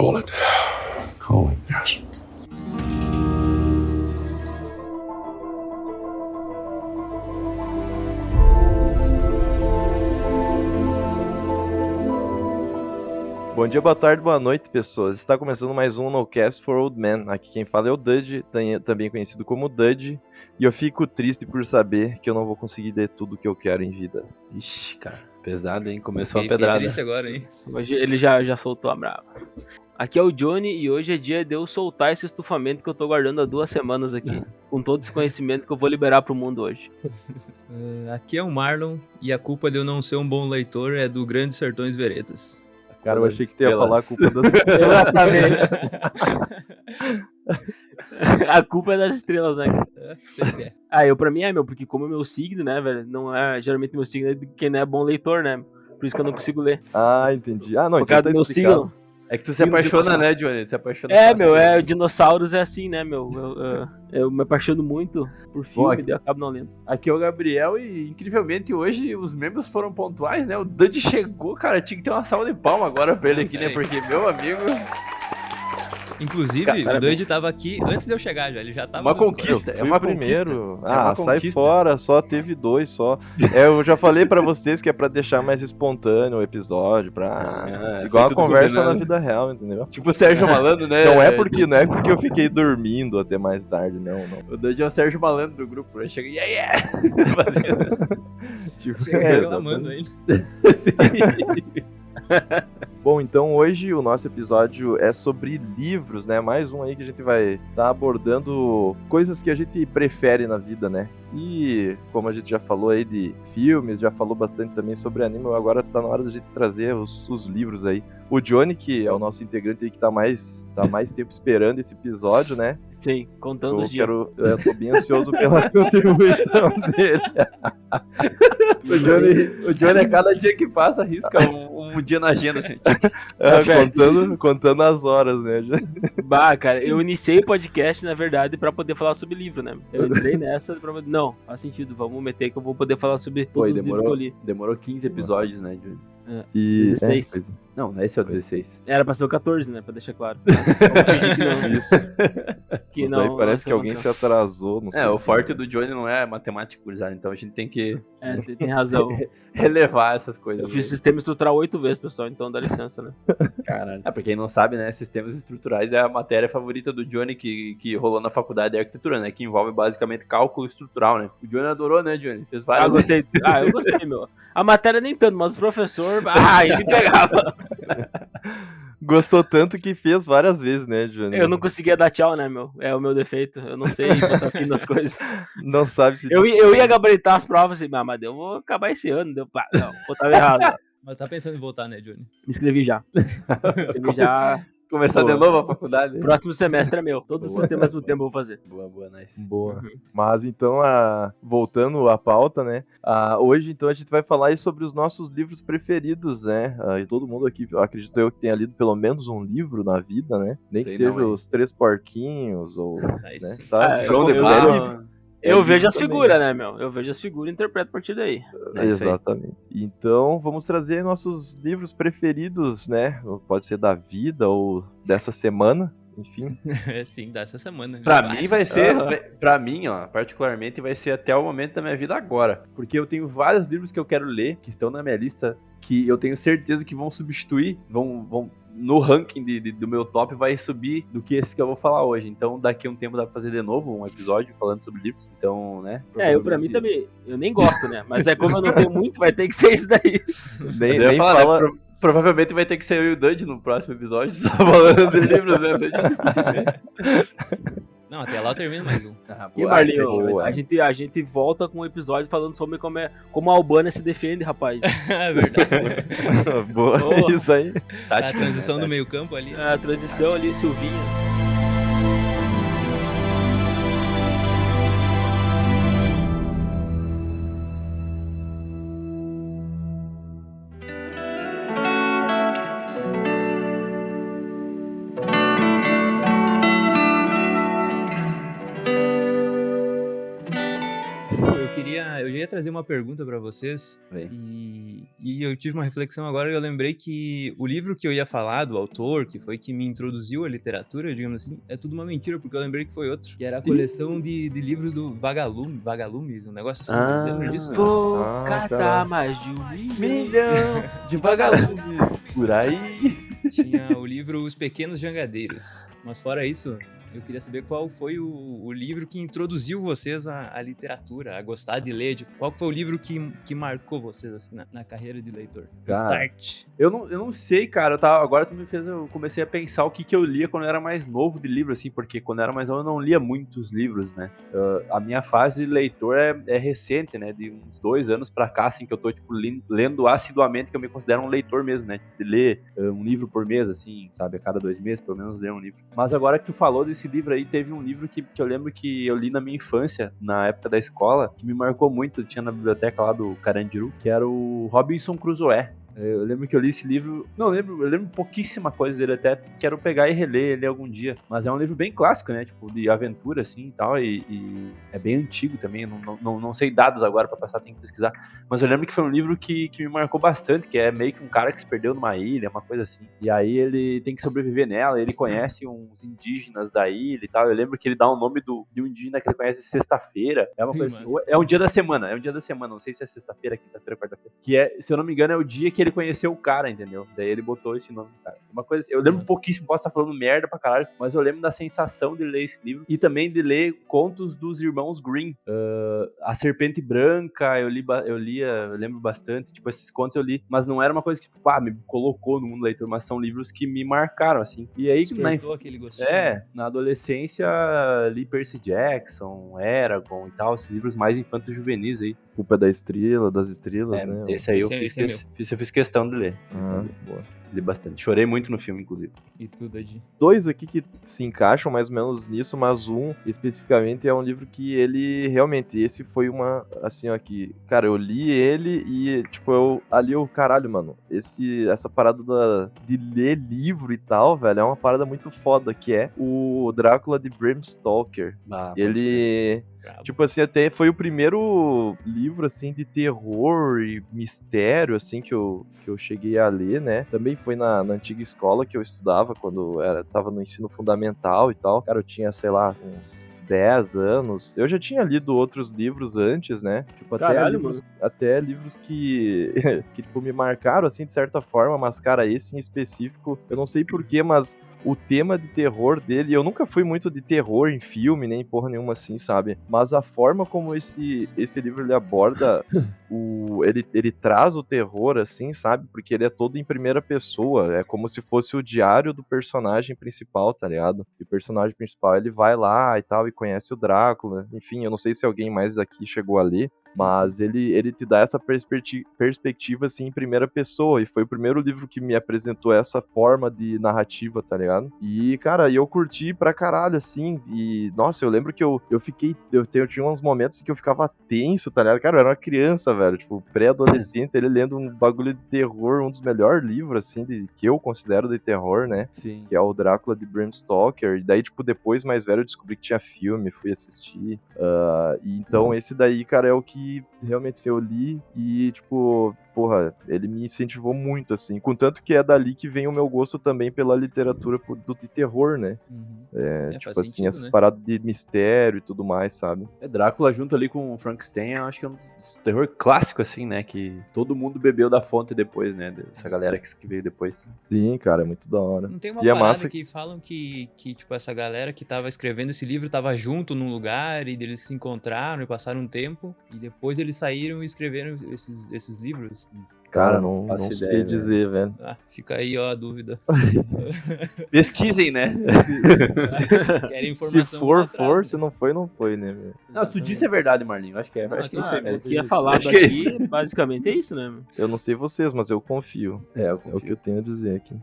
Call it. Call it. Yes. Bom dia, boa tarde, boa noite, pessoas. Está começando mais um NoCast for Old Men. Aqui quem fala é o Dudge, também conhecido como Dudge. E eu fico triste por saber que eu não vou conseguir ler tudo que eu quero em vida. Ixi, cara, pesado, hein? Começou a Fiquei pedrada. triste agora, hein? Hoje ele já soltou a brava. Aqui é o Johnny e hoje é dia de eu soltar esse estufamento que eu tô guardando há 2 semanas aqui. Com todo esse conhecimento que eu vou liberar pro mundo hoje. Aqui é o Marlon e a culpa de eu não ser um bom leitor é do Grandes Sertões Veredas. Cara, eu achei que tu ia falar a culpa das Exatamente. A culpa é das estrelas, né? Sempre é. Eu pra mim porque como é meu signo, né, velho? Não é, geralmente meu signo é de quem não é bom leitor, né? Por isso que eu não consigo ler. Ah, entendi. Ah, não, Por então causa tá do meu explicado. signo. É que tu se Signo de apaixona, dinossauro. né, Johnny? Tu se apaixona Dinossauros é assim, né, meu? Eu me apaixono muito por filme, daí eu acabo não lendo. Aqui é o Gabriel e, incrivelmente, hoje os membros foram pontuais, né? O Duddy chegou, cara, tinha que ter uma salva de palma agora pra ele aqui, né? Porque, meu amigo... Inclusive, Cara, o Duddy tava aqui antes de eu chegar já. Ele já tava Uma no conquista. Eu É fui uma o primeiro. conquista. Ah, É uma sai conquista. fora, só teve 2 só. Eu já falei pra vocês que é pra deixar mais espontâneo o episódio, igual foi a tudo conversa combinado. na vida real, entendeu? Tipo o Sérgio Malandro, né? Não é porque eu fiquei dormindo até mais tarde, não. O Duddy é o Sérgio Malandro do grupo, né? Chega, yeah! Fazendo... Tipo, Chega é, reclamando ainda. Bom, então hoje o nosso episódio é sobre livros, né? Mais um aí que a gente vai estar abordando coisas que a gente prefere na vida, né? E como a gente já falou aí de filmes, já falou bastante também sobre anime, agora tá na hora da gente trazer os livros aí. O Johnny, que é o nosso integrante aí que tá mais tempo esperando esse episódio, né? Sim, contando os dias. Eu tô bem ansioso pela contribuição dele. O Johnny, a cada dia que passa, arrisca um dia na agenda, assim. Contando as horas, né? Bah, cara, eu iniciei o podcast, na verdade, pra poder falar sobre livro, né? Eu entrei nessa pra... Não, faz sentido, vamos meter que eu vou poder falar sobre todos os livros que eu li. Demorou 15 episódios, né, Johnny? E 16. Não, esse é o 16. Era pra ser o 14, né? Pra deixar claro. Vamos fingir que não. Isso. Que Mas daí não, parece nossa, que alguém não. se atrasou, não sei. O forte do Johnny não é matemática, gurizada, então a gente tem que Tem razão. relevar essas coisas. Eu fiz sistema estrutural 8 vezes, pessoal, então dá licença, né? Caralho. Pra quem não sabe, né, sistemas estruturais é a matéria favorita do Johnny que rolou na faculdade de arquitetura, né, que envolve basicamente cálculo estrutural, né. O Johnny adorou, né, Johnny? Fez várias... Eu gostei, meu. A matéria nem tanto, mas o professor, ele pegava. Gostou tanto que fez várias vezes, né, Johnny? Eu não conseguia dar tchau, né, meu? É o meu defeito. Eu não sei botar fim nas coisas. Não sabe se... Eu ia gabaritar as provas assim, mas eu vou acabar esse ano. Não, botava errado. Mas tá pensando em voltar, né, Johnny? Me inscrevi já. Começar de novo a faculdade. Próximo semestre é meu. Todos os sistemas ao mesmo tempo eu vou fazer. Boa, nice. Boa. Mas então, voltando à pauta, né? Hoje, então, a gente vai falar aí sobre os nossos livros preferidos, né? E todo mundo aqui, acredito eu, que tenha lido pelo menos um livro na vida, né? Nem Sei que seja não, Os Três Porquinhos, ou... Aí né? sim. Tá? João de eu- Barro. Eu vejo as também. figuras, né, meu? Eu vejo as figuras e interpreto a partir daí. É isso aí. Exatamente. Então, vamos trazer nossos livros preferidos, né? Pode ser da vida ou dessa semana, enfim. Sim, dá essa semana. Pra mim vai ser, Aham. pra mim, ó, particularmente vai ser até o momento da minha vida agora. Porque eu tenho vários livros que eu quero ler, que estão na minha lista, que eu tenho certeza que vão substituir, vão no ranking do meu top vai subir do que esse que eu vou falar hoje. Então daqui a um tempo dá pra fazer de novo um episódio falando sobre livros. Então, né? Eu pra mim também, eu nem gosto, né? Mas como eu não tenho muito, vai ter que ser isso daí. Nem Eu ia falar, fala... né, provavelmente vai ter que ser eu e o Duddy no próximo episódio, só falando de livros, né, Duddy? Não, até lá eu termino mais um. E Marlinho, boa. a gente volta com um episódio falando sobre como a Albânia se defende, rapaz. É verdade. Boa, Boa. isso aí. A transição do meio campo ali. A transição ali, Silvinha. Eu ia trazer trazer uma pergunta pra vocês. Vem. E eu tive uma reflexão agora e eu lembrei que o livro que eu ia falar, do autor, que foi que me introduziu à literatura, digamos assim, é tudo uma mentira, porque eu lembrei que foi outro. Que era a coleção de livros do Vagalumes, um negócio assim. Vocês lembram disso? Vou cara. catar mais de 1 Milhão de vagalumes por aí. Tinha o livro Os Pequenos Jangadeiros. Mas fora isso, eu queria saber qual foi o livro que introduziu vocês à literatura, a gostar de ler. Qual foi o livro que marcou vocês assim, na carreira de leitor? Cara, Start. Eu não sei, cara. Agora tu me fez. Eu comecei a pensar o que eu lia quando eu era mais novo de livro, assim, porque quando eu era mais novo eu não lia muitos livros, né? A minha fase de leitor é recente, né? De uns 2 anos pra cá, assim, que eu tô, tipo, lendo assiduamente, que eu me considero um leitor mesmo, né? De ler um livro por mês, assim, sabe? A cada 2 meses, pelo menos, ler um livro. Mas agora que tu falou desse livro aí, teve um livro que eu lembro que eu li na minha infância, na época da escola, que me marcou muito. Tinha na biblioteca lá do Carandiru, que era o Robinson Crusoe. Eu lembro que eu li esse livro. Não, eu lembro pouquíssima coisa dele, até quero pegar e reler ele algum dia. Mas é um livro bem clássico, né? Tipo, de aventura, assim e tal. E é bem antigo também. Não sei dados agora pra passar, tem que pesquisar. Mas eu lembro que foi um livro que me marcou bastante, que é meio que um cara que se perdeu numa ilha, uma coisa assim. E aí ele tem que sobreviver nela, ele conhece uns indígenas da ilha e tal. Eu lembro que ele dá o nome de um indígena que ele conhece sexta-feira. É uma coisa assim, é um dia da semana, não sei se é sexta-feira, quinta-feira, quarta-feira. Que é, se eu não me engano, é o dia que ele conheceu o cara, entendeu? Daí ele botou esse nome do cara. Uma coisa, eu lembro pouquíssimo, posso estar falando merda pra caralho, mas eu lembro da sensação de ler esse livro e também de ler contos dos irmãos Grimm. A Serpente Branca, eu lembro bastante, tipo, esses contos eu li, mas não era uma coisa que, tipo, me colocou no mundo leitor, mas são livros que me marcaram, assim. E aí, Aquele gostinho. na adolescência, li Percy Jackson, Eragon e tal, esses livros mais infantos juvenis aí. Culpa das estrelas, né? Esse aí eu fiz questão de ler. Boa. Li bastante. Chorei muito no filme, inclusive. E tudo, Adi. 2 aqui que se encaixam mais ou menos nisso, mas um especificamente é um livro que ele realmente, esse foi uma, assim, ó, que, cara, eu li ele e, tipo, caralho, mano, essa parada de ler livro e tal, velho, é uma parada muito foda, que é o Drácula de Bram Stoker. Ele... Tipo assim, até foi o primeiro livro, assim, de terror e mistério, assim, que eu cheguei a ler, né? Também foi na antiga escola que eu estudava, quando tava no ensino fundamental e tal. Cara, eu tinha, sei lá, uns 10 anos. Eu já tinha lido outros livros antes, né? Tipo, até livros que, que tipo, me marcaram, assim, de certa forma, mas, cara, esse em específico, eu não sei porquê, mas o tema de terror dele, eu nunca fui muito de terror em filme, nem porra nenhuma assim, sabe? Mas a forma como esse livro ele aborda, ele traz o terror, assim, sabe? Porque ele é todo em primeira pessoa, é como se fosse o diário do personagem principal, tá ligado? E o personagem principal, ele vai lá e tal, e conhece o Drácula, enfim, eu não sei se alguém mais aqui chegou a ler, mas ele te dá essa perspectiva, assim, em primeira pessoa, e foi o primeiro livro que me apresentou essa forma de narrativa, tá ligado? E, cara, eu curti pra caralho, assim, e, nossa, eu lembro que eu tinha uns momentos que eu ficava tenso, tá ligado? Cara, eu era uma criança, velho, tipo, pré-adolescente, ele lendo um bagulho de terror, um dos melhores livros, assim, que eu considero de terror, né? Sim. Que é o Drácula de Bram Stoker, e daí, tipo, depois, mais velho, eu descobri que tinha filme, fui assistir, e então esse daí, cara, é o que realmente eu li e, tipo, porra, ele me incentivou muito, assim. Contanto que é dali que vem o meu gosto também pela literatura de terror, né? Tipo assim, sentido, essas né? paradas de mistério e tudo mais, sabe? Drácula junto ali com o Frankenstein, eu acho que é um terror clássico, assim, né? Que todo mundo bebeu da fonte depois, né? Dessa galera que veio depois. Sim, cara, é muito da hora. Não tem uma E a parada massa... que falam que, tipo, essa galera que tava escrevendo esse livro tava junto num lugar e eles se encontraram e passaram um tempo e depois eles saíram e escreveram esses livros? Cara, não faço sei ideia, dizer, velho. Fica aí, ó, a dúvida. Pesquisem, né? Querem informação? Se for, atrás, se não foi, não foi, né, velho? Não, se tu disse é verdade, Marlinho. Acho que é. Acho que é isso aí O mesmo. que é falado Acho que é aqui, basicamente, é isso, né? Eu não sei vocês, mas eu confio. É o que eu tenho a dizer aqui.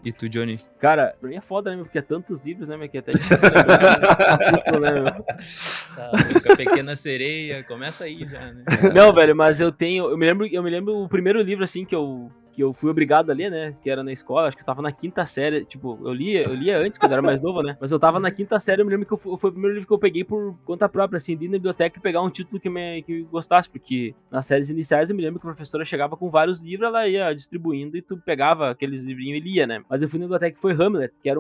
E tu, Johnny? Cara, pra mim é foda, né, meu? Porque é tantos livros, né, meu? Que é até difícil lembrar o título, né, meu? Tá, a Pequena Sereia, começa aí já, né? Não, velho, mas eu me lembro o primeiro livro, assim, que eu que eu fui obrigado a ler, né? Que era na escola, acho que eu tava na 5ª série. Tipo, eu lia antes, quando eu era mais novo, né? Mas eu tava na 5ª série, eu me lembro que foi o primeiro livro que eu peguei por conta própria, assim, de ir na biblioteca e pegar um título que eu gostasse, porque nas séries iniciais eu me lembro que a professora chegava com vários livros, ela ia distribuindo e tu pegava aqueles livrinhos e lia, né? Mas eu fui na biblioteca que foi Hamlet, que era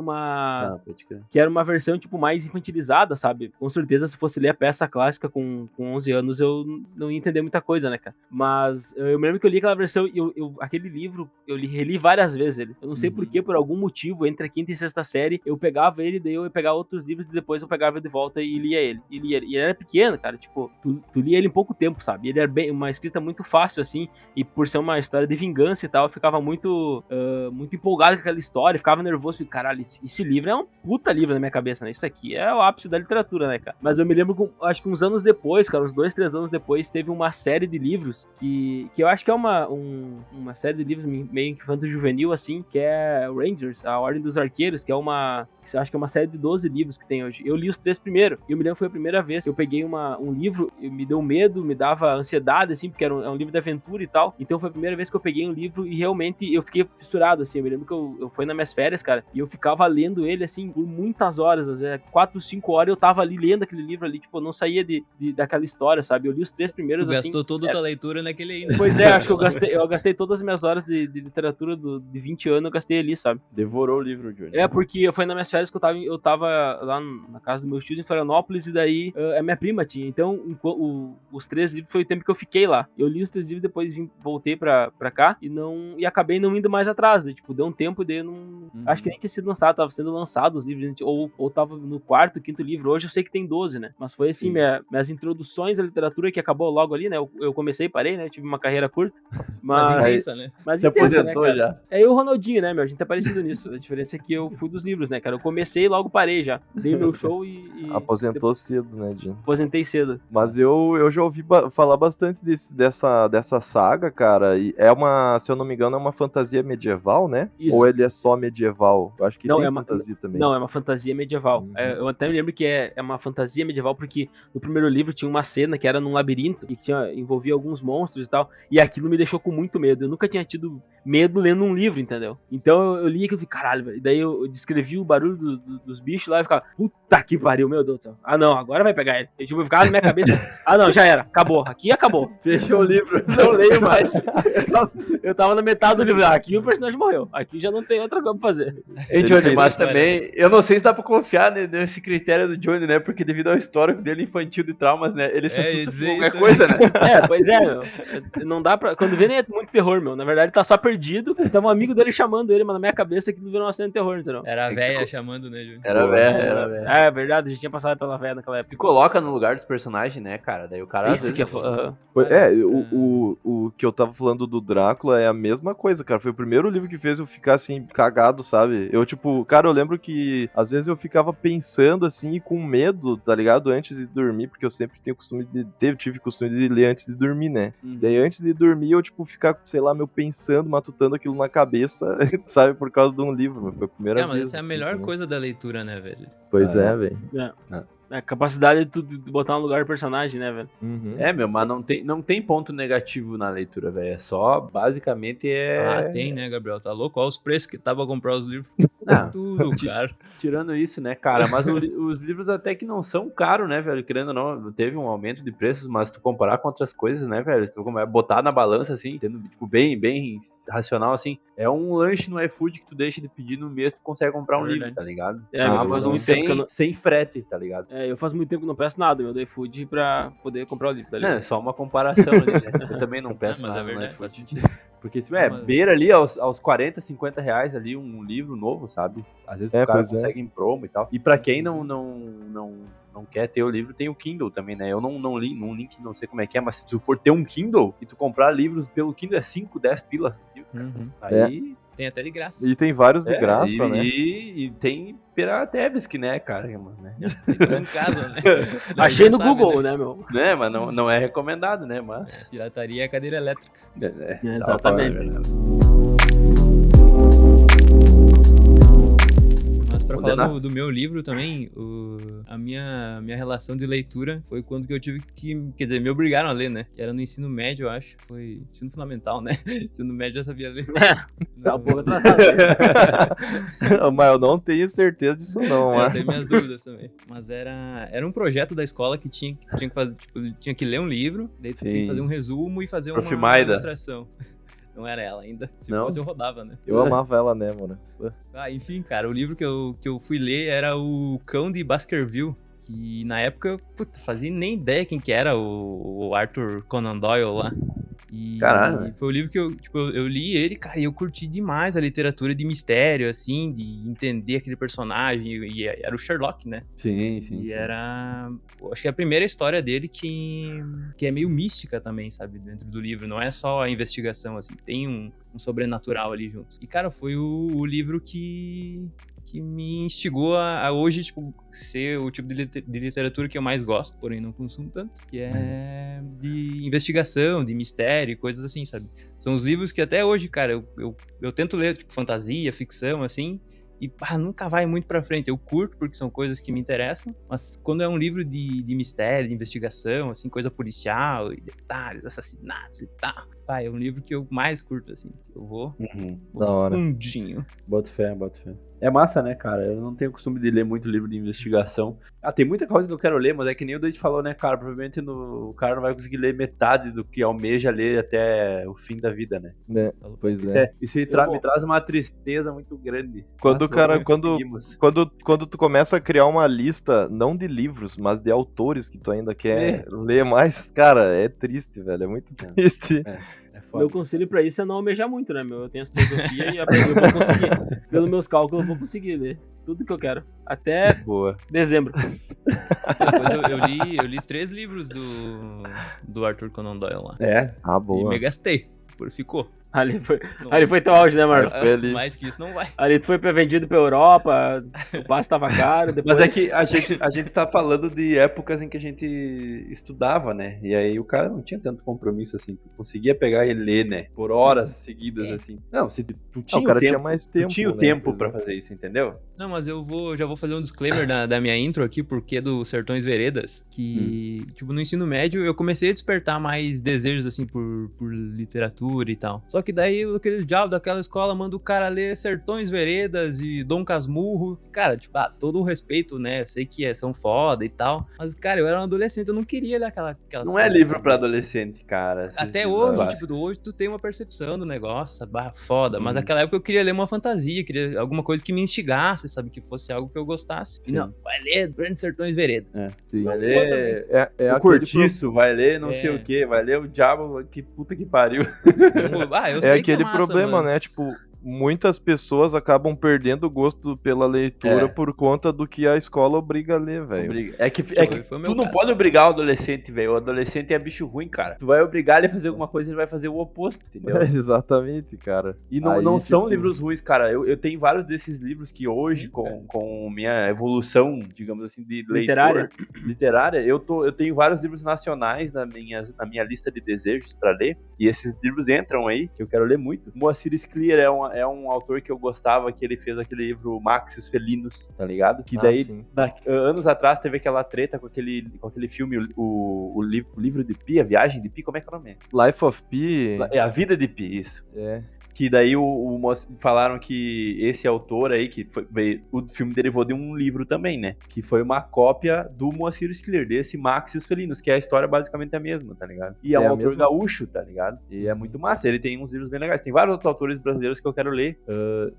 uma versão, tipo, mais infantilizada, sabe? Com certeza, se fosse ler a peça clássica com 11 anos, eu não ia entender muita coisa, né, cara? Mas eu me lembro que eu li aquela versão e aquele livro, eu reli várias vezes ele. Eu não sei porquê, por algum motivo, entre a 5ª e 6ª série, eu pegava ele, daí eu ia pegar outros livros e depois eu pegava ele de volta e lia ele. E ele era pequeno, cara, tipo, tu lia ele em pouco tempo, sabe? Ele era uma escrita muito fácil, assim, e por ser uma história de vingança e tal, eu ficava muito empolgado com aquela história, ficava nervoso, e caralho, esse livro é um puta livro na minha cabeça, né? Isso aqui é o ápice da literatura, né, cara? Mas eu me lembro, acho que uns anos depois, cara, uns 2, 3 anos depois, teve uma série de livros que eu acho que é uma série de livros meio infanto juvenil, assim, que é Rangers, a Ordem dos Arqueiros, que eu acho que é uma série de 12 livros que tem hoje. Eu li os 3 primeiros, e eu me lembro que foi a primeira vez que eu peguei um livro, e me deu medo, me dava ansiedade, assim, porque é um livro de aventura e tal. Então foi a primeira vez que eu peguei um livro e realmente eu fiquei fissurado, assim. Eu me lembro que eu fui nas minhas férias, cara, e eu ficava lendo ele, assim, por muitas horas, às vezes 4, 5 horas eu tava ali lendo aquele livro ali, tipo, eu não saía daquela história, sabe? Eu li os 3 primeiros, assim. Gastou toda a tua leitura naquele aí, né? Pois é, acho que eu gastei todas as minhas horas de literatura de 20 anos, eu gastei ali, sabe? Devorou o livro, Johnny. É, porque foi nas minhas férias que eu tava lá na casa do meu tio em Florianópolis, e daí a minha prima tinha. Então, os 3 livros foi o tempo que eu fiquei lá. Eu li os 3 livros, depois voltei pra cá e acabei não indo mais atrás, né? Tipo, deu um tempo e daí eu não... Acho que nem tinha sido lançado, tava sendo lançado os livros, ou tava no 4º, 5º livro. Hoje eu sei que tem 12, né? Mas foi assim, minhas introduções à literatura, que acabou logo ali, né? Eu comecei e parei, né? Tive uma carreira curta. Mas intensa, né? Mas se intensa, aposentou, né, já. É eu e o Ronaldinho, né, meu? A gente tá parecido nisso. A diferença é que eu fui dos livros, né, cara? Eu comecei e logo parei já. Dei meu show e Aposentou cedo, né, Jim? Aposentei cedo. Mas eu já ouvi falar bastante dessa saga, cara. E se eu não me engano, é uma fantasia medieval, né? Isso. Ou ele é só medieval? Eu acho que Não, tem fantasia também. Não, é uma fantasia medieval. Eu até me lembro que é uma fantasia medieval porque no primeiro livro tinha uma cena que era num labirinto e que envolvia alguns monstros e tal. E aquilo me deixou com muito medo. Eu nunca tinha tido medo lendo um livro, entendeu? Então eu li aquilo e falei, caralho, velho. E daí eu descrevi o barulho dos bichos lá e ficava, puta que pariu, meu Deus do céu. Ah, não, agora vai pegar ele. Eu, tipo, eu ficava na minha cabeça, ah, não, já era, acabou. Aqui acabou. Fechou o livro. Não leio mais. Eu tava na metade do livro. Aqui o personagem morreu. Aqui já não tem outra coisa pra fazer. Ei, Johnny, mas também, eu não sei se dá pra confiar nesse critério do Johnny, né? Porque devido ao histórico dele infantil de traumas, né? Ele se assusta com qualquer coisa, né? Pois é, meu. Não dá pra... Quando vê, nem é muito terror, meu. Na verdade, ele tá só perdido. Tava um amigo dele chamando ele, mas na minha cabeça aquilo virou uma cena de terror, entendeu? Era a véia chamando, né, Júnior? Era velho. É verdade, a gente tinha passado pela véia naquela época. Se coloca no lugar dos personagens, né, cara? Daí o cara... Isso que é... O que eu tava falando do Drácula é a mesma coisa, cara. Foi o primeiro livro que fez eu ficar, assim, cagado, sabe? Eu, tipo, cara, eu lembro que às vezes eu ficava pensando, assim, com medo, tá ligado? Antes de dormir, porque eu sempre tive costume de ler antes de dormir, né? Daí antes de dormir eu, tipo, ficar, sei lá, pensando, matutando aquilo na cabeça, sabe? Por causa de um livro. Foi a primeira vez. Mas essa é a assim, melhor também. coisa da leitura, né, velho? Pois velho. A capacidade de botar no lugar do personagem, né, velho? É, meu, mas não tem ponto negativo na leitura, velho. É só, basicamente, tem, né, Gabriel? Tá louco? Olha os preços que tava pra comprar os livros. Não, tudo caro. Tirando isso, né, cara? Mas os livros até que não são caros, né, velho? Querendo ou não, teve um aumento de preços, mas tu comparar com outras coisas, né, velho? Tu botar na balança, assim, tendo, tipo, bem racional, assim. É um lanche no iFood que tu deixa de pedir no mês, tu consegue comprar um livro, tá ligado? Sem frete, tá ligado? Eu faz muito tempo que não peço nada, eu dou iFood pra poder comprar o livro, tá ligado? É, só uma comparação ali, né? Eu também não peço mas nada é verdade, no faz iFood. sentido. Porque se beira ali aos 40, 50 reais ali um livro novo, sabe? Às vezes o cara consegue em promo e tal. E pra quem não quer ter o livro, tem o Kindle também, né? Eu não li, não sei como é que é, mas se tu for ter um Kindle e tu comprar livros pelo Kindle é 5, 10 pila. Aí... Tem até de graça. E tem vários de graça, né? E tem Piratevski, né, cara? Né? Em casa, né? Achei no Google, né, meu? Né, mas não é recomendado, né? Mas... Pirataria é cadeira elétrica. Exatamente. Mas pra falar do meu livro também, a minha relação de leitura foi quando que eu tive que, quer dizer, me obrigaram a ler, né? Que era no ensino médio, eu acho. Foi ensino fundamental, né? Ensino médio eu sabia ler. Tá um pouco atrasado. Mas eu não tenho certeza disso não, Eu mano. tenho minhas dúvidas também. Mas era um projeto da escola que tinha que fazer, tipo, tinha que ler um livro, daí tu tinha que Sim. fazer um resumo e fazer Prof. uma Maida. ilustração. Não era ela ainda. Se Não? fosse, eu rodava, né? Eu amava ela, né, mano? Ah, enfim, cara, o livro que eu fui ler era O Cão de Baskerville. Que na época eu fazia nem ideia quem que era o Arthur Conan Doyle lá. E Caralho. foi o livro que eu li ele, cara, e eu curti demais a literatura de mistério, assim, de entender aquele personagem. E era o Sherlock, né? Sim. E era. Acho que é a primeira história dele que é meio mística também, sabe? Dentro do livro. Não é só a investigação, assim. Tem um sobrenatural ali junto. E, cara, foi o livro que me instigou a hoje, tipo, ser o tipo de literatura que eu mais gosto, porém não consumo tanto, que é de investigação, de mistério, coisas assim, sabe? São os livros que até hoje, cara, eu tento ler, tipo, fantasia, ficção, assim, e nunca vai muito pra frente. Eu curto porque são coisas que me interessam, mas quando é um livro de mistério, de investigação, assim, coisa policial, e detalhes, assassinatos e tal, é um livro que eu mais curto, assim. Eu vou Da hora. fundinho. Bota fé. É massa, né, cara? Eu não tenho costume de ler muito livro de investigação. Tem muita coisa que eu quero ler, mas é que nem o Dante falou, né, cara? Provavelmente o cara não vai conseguir ler metade do que almeja ler até o fim da vida, né? Né? Pois Isso, é. isso me traz uma tristeza muito grande. Quando o cara, não conseguimos. quando tu começa a criar uma lista, não de livros, mas de autores que tu ainda quer ler mais, cara, é triste, velho. É muito triste. É foda. Meu conselho pra isso é não almejar muito, né, meu? Eu tenho essa filosofia e eu vou conseguir. Pelos meus cálculos, eu vou conseguir ler tudo que eu quero. Até Boa. dezembro. Depois eu li 3 livros do Arthur Conan Doyle lá. Ah, E boa. me gastei. Ficou. Ali foi teu auge, né, Marcos? Foi ali. Mais que isso não vai. Ali tu foi vendido pra Europa, o passe tava caro, depois... Mas é que a gente tá falando de épocas em que a gente estudava, né? E aí o cara não tinha tanto compromisso assim. Tu conseguia pegar e ler, né? Por horas seguidas, assim. Não, se tu tinha o cara o tempo, tinha mais tempo. tu tinha o né? tempo Pois pra é. fazer isso, entendeu? Não, mas já vou fazer um disclaimer da minha intro aqui, porque é do Sertões Veredas, que, tipo, no ensino médio eu comecei a despertar mais desejos, assim, por literatura e tal. Só que daí aquele diabo daquela escola manda o cara ler Sertões Veredas e Dom Casmurro. Cara, tipo, todo o respeito, né? Eu sei que são foda e tal. Mas, cara, eu era um adolescente, eu não queria ler aquelas Não é coisas, livro sabe? pra adolescente, cara. esses Até livros hoje, clássicos. tipo, hoje tu tem uma percepção do negócio, sabe? Foda. Mas naquela época eu queria ler uma fantasia, queria alguma coisa que me instigasse, sabe? Que fosse algo que eu gostasse. E Sim. não, vai ler Grandes Sertões Veredas. Sim. Vai ler É o aquele Cortiço, vai ler não sei É. o que, vai ler o Diabo, que puta que pariu. Tipo, eu É sei aquele que é massa, problema, mas... né? Tipo, muitas pessoas acabam perdendo o gosto pela leitura É. por conta do que a escola obriga a ler, velho. É que Foi o meu tu não caso. pode obrigar o adolescente, velho. O adolescente é bicho ruim, cara. Tu vai obrigar ele a fazer alguma coisa, ele vai fazer o oposto, entendeu? Exatamente, cara. E não, Aí, não são tipo, livros ruins, cara. Eu tenho vários desses livros que hoje, com minha evolução, digamos assim, de leitor, literária, eu tenho vários livros nacionais na minha lista de desejos pra ler. E esses livros entram aí, que eu quero ler muito. Moacir Scliar é um autor que eu gostava, que ele fez aquele livro Max e os Felinos, tá ligado? Que daí, sim. anos atrás, teve aquela treta com aquele filme, o livro de Pi, a Viagem de Pi, como é que é o nome? Life of Pi. É A Vida de Pi, isso. É. Que daí falaram que esse autor aí, o filme derivou de um livro também, né? Que foi uma cópia do Moacir Scliar, desse Max e os Felinos, que a história basicamente é a mesma, tá ligado? E é um a autor mesma. gaúcho, tá ligado? E é muito massa, ele tem uns livros bem legais. Tem vários outros autores brasileiros que eu quero ler.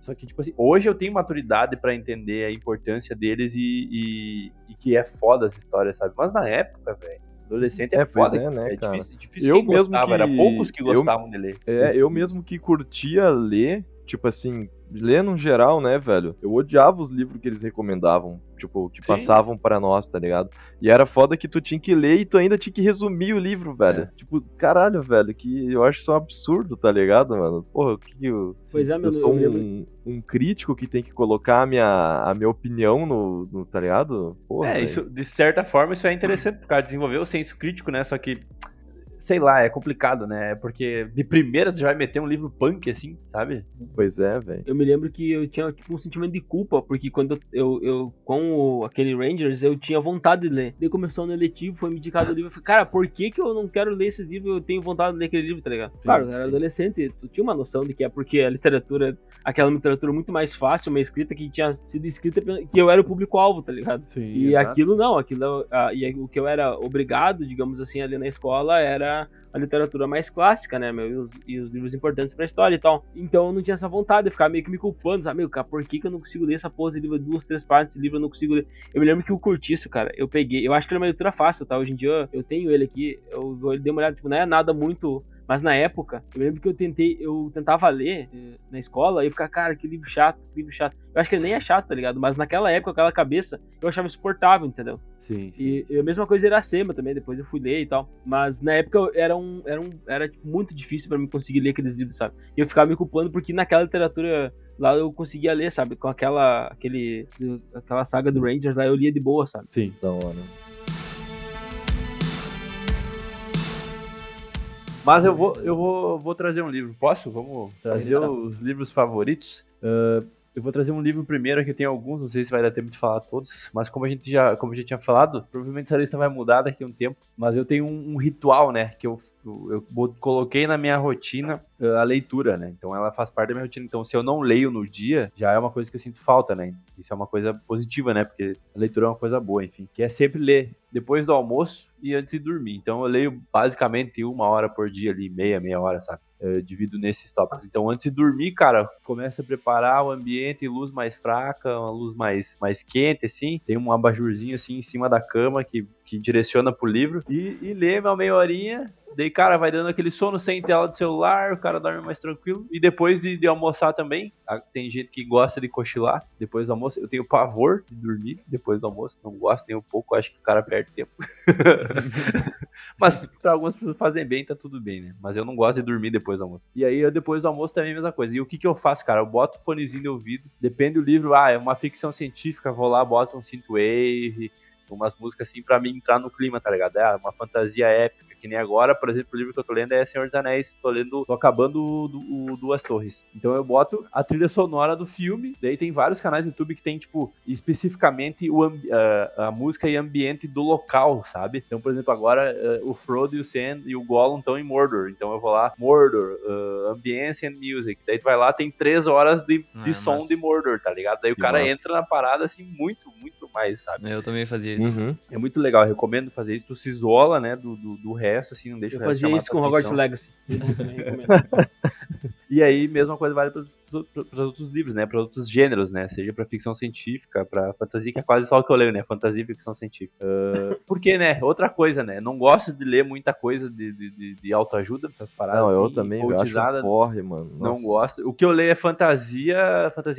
Só que, tipo assim, hoje eu tenho maturidade pra entender a importância deles e que é foda essa história, sabe? Mas na época, velho, adolescente é Pois foda, é, né, é cara? difícil Eu quem mesmo gostava, que- era poucos que eu- gostavam de ler. Eu mesmo que curtia ler, tipo assim, ler no geral, né, velho? Eu odiava os livros que eles recomendavam, tipo, que Sim. passavam pra nós, tá ligado? E era foda que tu tinha que ler e tu ainda tinha que resumir o livro, velho. É. Tipo, caralho, velho, que eu acho isso um absurdo, tá ligado, mano? Porra, o que eu... Pois é, meu, Eu sou eu lembro- um crítico que tem que colocar a minha opinião no tá ligado? Porra, velho. Isso, de certa forma, isso é interessante, porque o cara desenvolveu o senso crítico, né? Só que sei lá, é complicado, né? Porque de primeira tu já vai meter um livro punk, assim, sabe? Pois é, velho. Eu me lembro que eu tinha tipo um sentimento de culpa, porque quando eu com aquele Rangers, eu tinha vontade de ler. Daí começou no eletivo, foi me indicado o livro, eu falei, cara, por que eu não quero ler esses livros? Eu tenho vontade de ler aquele livro, tá ligado? Claro, eu era adolescente, tu tinha uma noção de que é porque a literatura, aquela literatura muito mais fácil, uma escrita que tinha sido escrita que eu era o público-alvo, tá ligado? Sim, E exato. aquilo não, o que eu era obrigado, digamos assim, ali na escola era a literatura mais clássica, né, meu, e os livros importantes pra história e tal. Então eu não tinha essa vontade de ficar meio que me culpando, sabe, meu, cara, por que eu não consigo ler essa porra de livro, 2, 3 partes desse livro, eu não consigo ler. Eu me lembro que o Curtiço, cara, eu peguei, eu acho que era uma leitura fácil, tá, hoje em dia eu tenho ele aqui, eu dei uma olhada, tipo, não é nada muito... Mas na época, eu lembro que eu tentava ler na escola e eu ficava, cara, que livro chato, que livro chato. Eu acho que ele nem é chato, tá ligado? Mas naquela época, aquela cabeça, eu achava insuportável, entendeu? Sim. E a mesma coisa era Iracema também, depois eu fui ler e tal. Mas na época era tipo, muito difícil pra mim conseguir ler aqueles livros, sabe? E eu ficava me culpando porque naquela literatura lá eu conseguia ler, sabe? Com aquela saga do Rangers lá eu lia de boa, sabe? Sim. Da hora. Mas eu vou trazer um livro. Posso? Vamos trazer os livros favoritos. Eu vou trazer um livro primeiro, que tem alguns, não sei se vai dar tempo de falar todos, mas como a gente já tinha falado, provavelmente essa lista vai mudar daqui a um tempo, mas eu tenho um ritual, né, que eu coloquei na minha rotina a leitura, né, então ela faz parte da minha rotina, então se eu não leio no dia, já é uma coisa que eu sinto falta, né, isso é uma coisa positiva, né, porque a leitura é uma coisa boa, enfim, que é sempre ler depois do almoço e antes de dormir, então eu leio basicamente 1 hora por dia ali, meia hora, sabe? Eu divido nesses tópicos. Então, antes de dormir, cara, começa a preparar o ambiente, luz mais fraca, uma luz mais quente, assim. Tem um abajurzinho, assim, em cima da cama que direciona pro livro. E lê uma meia horinha. Daí, cara, vai dando aquele sono sem tela do celular, o cara dorme mais tranquilo. E depois de almoçar também, tem gente que gosta de cochilar depois do almoço. Eu tenho pavor de dormir depois do almoço, não gosto nem um pouco, acho que o cara perde tempo. Mas pra algumas pessoas fazem bem, tá tudo bem, né? Mas eu não gosto de dormir depois do almoço. E aí, depois do almoço também é a mesma coisa. E o que eu faço, cara? Eu boto o fonezinho de ouvido, depende do livro, é uma ficção científica, vou lá, boto um synthwave, umas músicas assim pra mim entrar no clima, tá ligado? É uma fantasia épica, que nem agora, por exemplo, o livro que eu tô lendo é Senhor dos Anéis, tô acabando o Duas Torres. Então eu boto a trilha sonora do filme, daí tem vários canais no YouTube que tem, tipo, especificamente a música e ambiente do local, sabe? Então, por exemplo, agora o Frodo e o Sam e o Gollum estão em Mordor, então eu vou lá, Mordor, Ambience and Music, daí tu vai lá, tem 3 horas de som massa. de Mordor, tá ligado? Daí o Que cara massa. entra na parada, assim, muito mais, sabe? Eu também fazia isso. Uhum. É muito legal, eu recomendo fazer isso. Tu se isola, né, do resto, assim, não deixa Eu o resto fazia chamar isso tua com Hogwarts atenção. Legacy. Eu também recomendo. E aí, mesma coisa vale para os outros livros, né, para outros gêneros, né, seja para ficção científica, para fantasia, que é quase só o que eu leio, né, fantasia e ficção científica. Porque, né, outra coisa, né, não gosto de ler muita coisa de autoajuda, essas paradas Não, eu assim, também, eu acho politizada. porre, mano. Não Nossa. gosto. O que eu leio é fantasia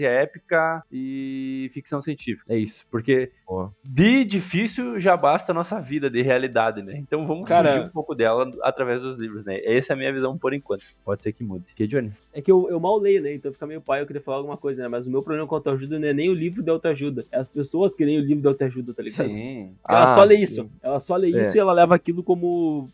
épica e ficção científica. É isso. Porque Porra. de difícil já basta a nossa vida de realidade, né? Então vamos Cara, fugir um pouco dela através dos livros, né? Essa é a minha visão por enquanto. Pode ser que mude. Que, Johnny? É que eu mal leio, né? Então fica meio pai, eu queria falar alguma coisa, né? Mas o meu problema com autoajuda não é nem o livro de autoajuda. É as pessoas que leem o livro de autoajuda, tá ligado? Sim. Ela só lê sim. isso. Ela só lê É. isso e ela leva aquilo como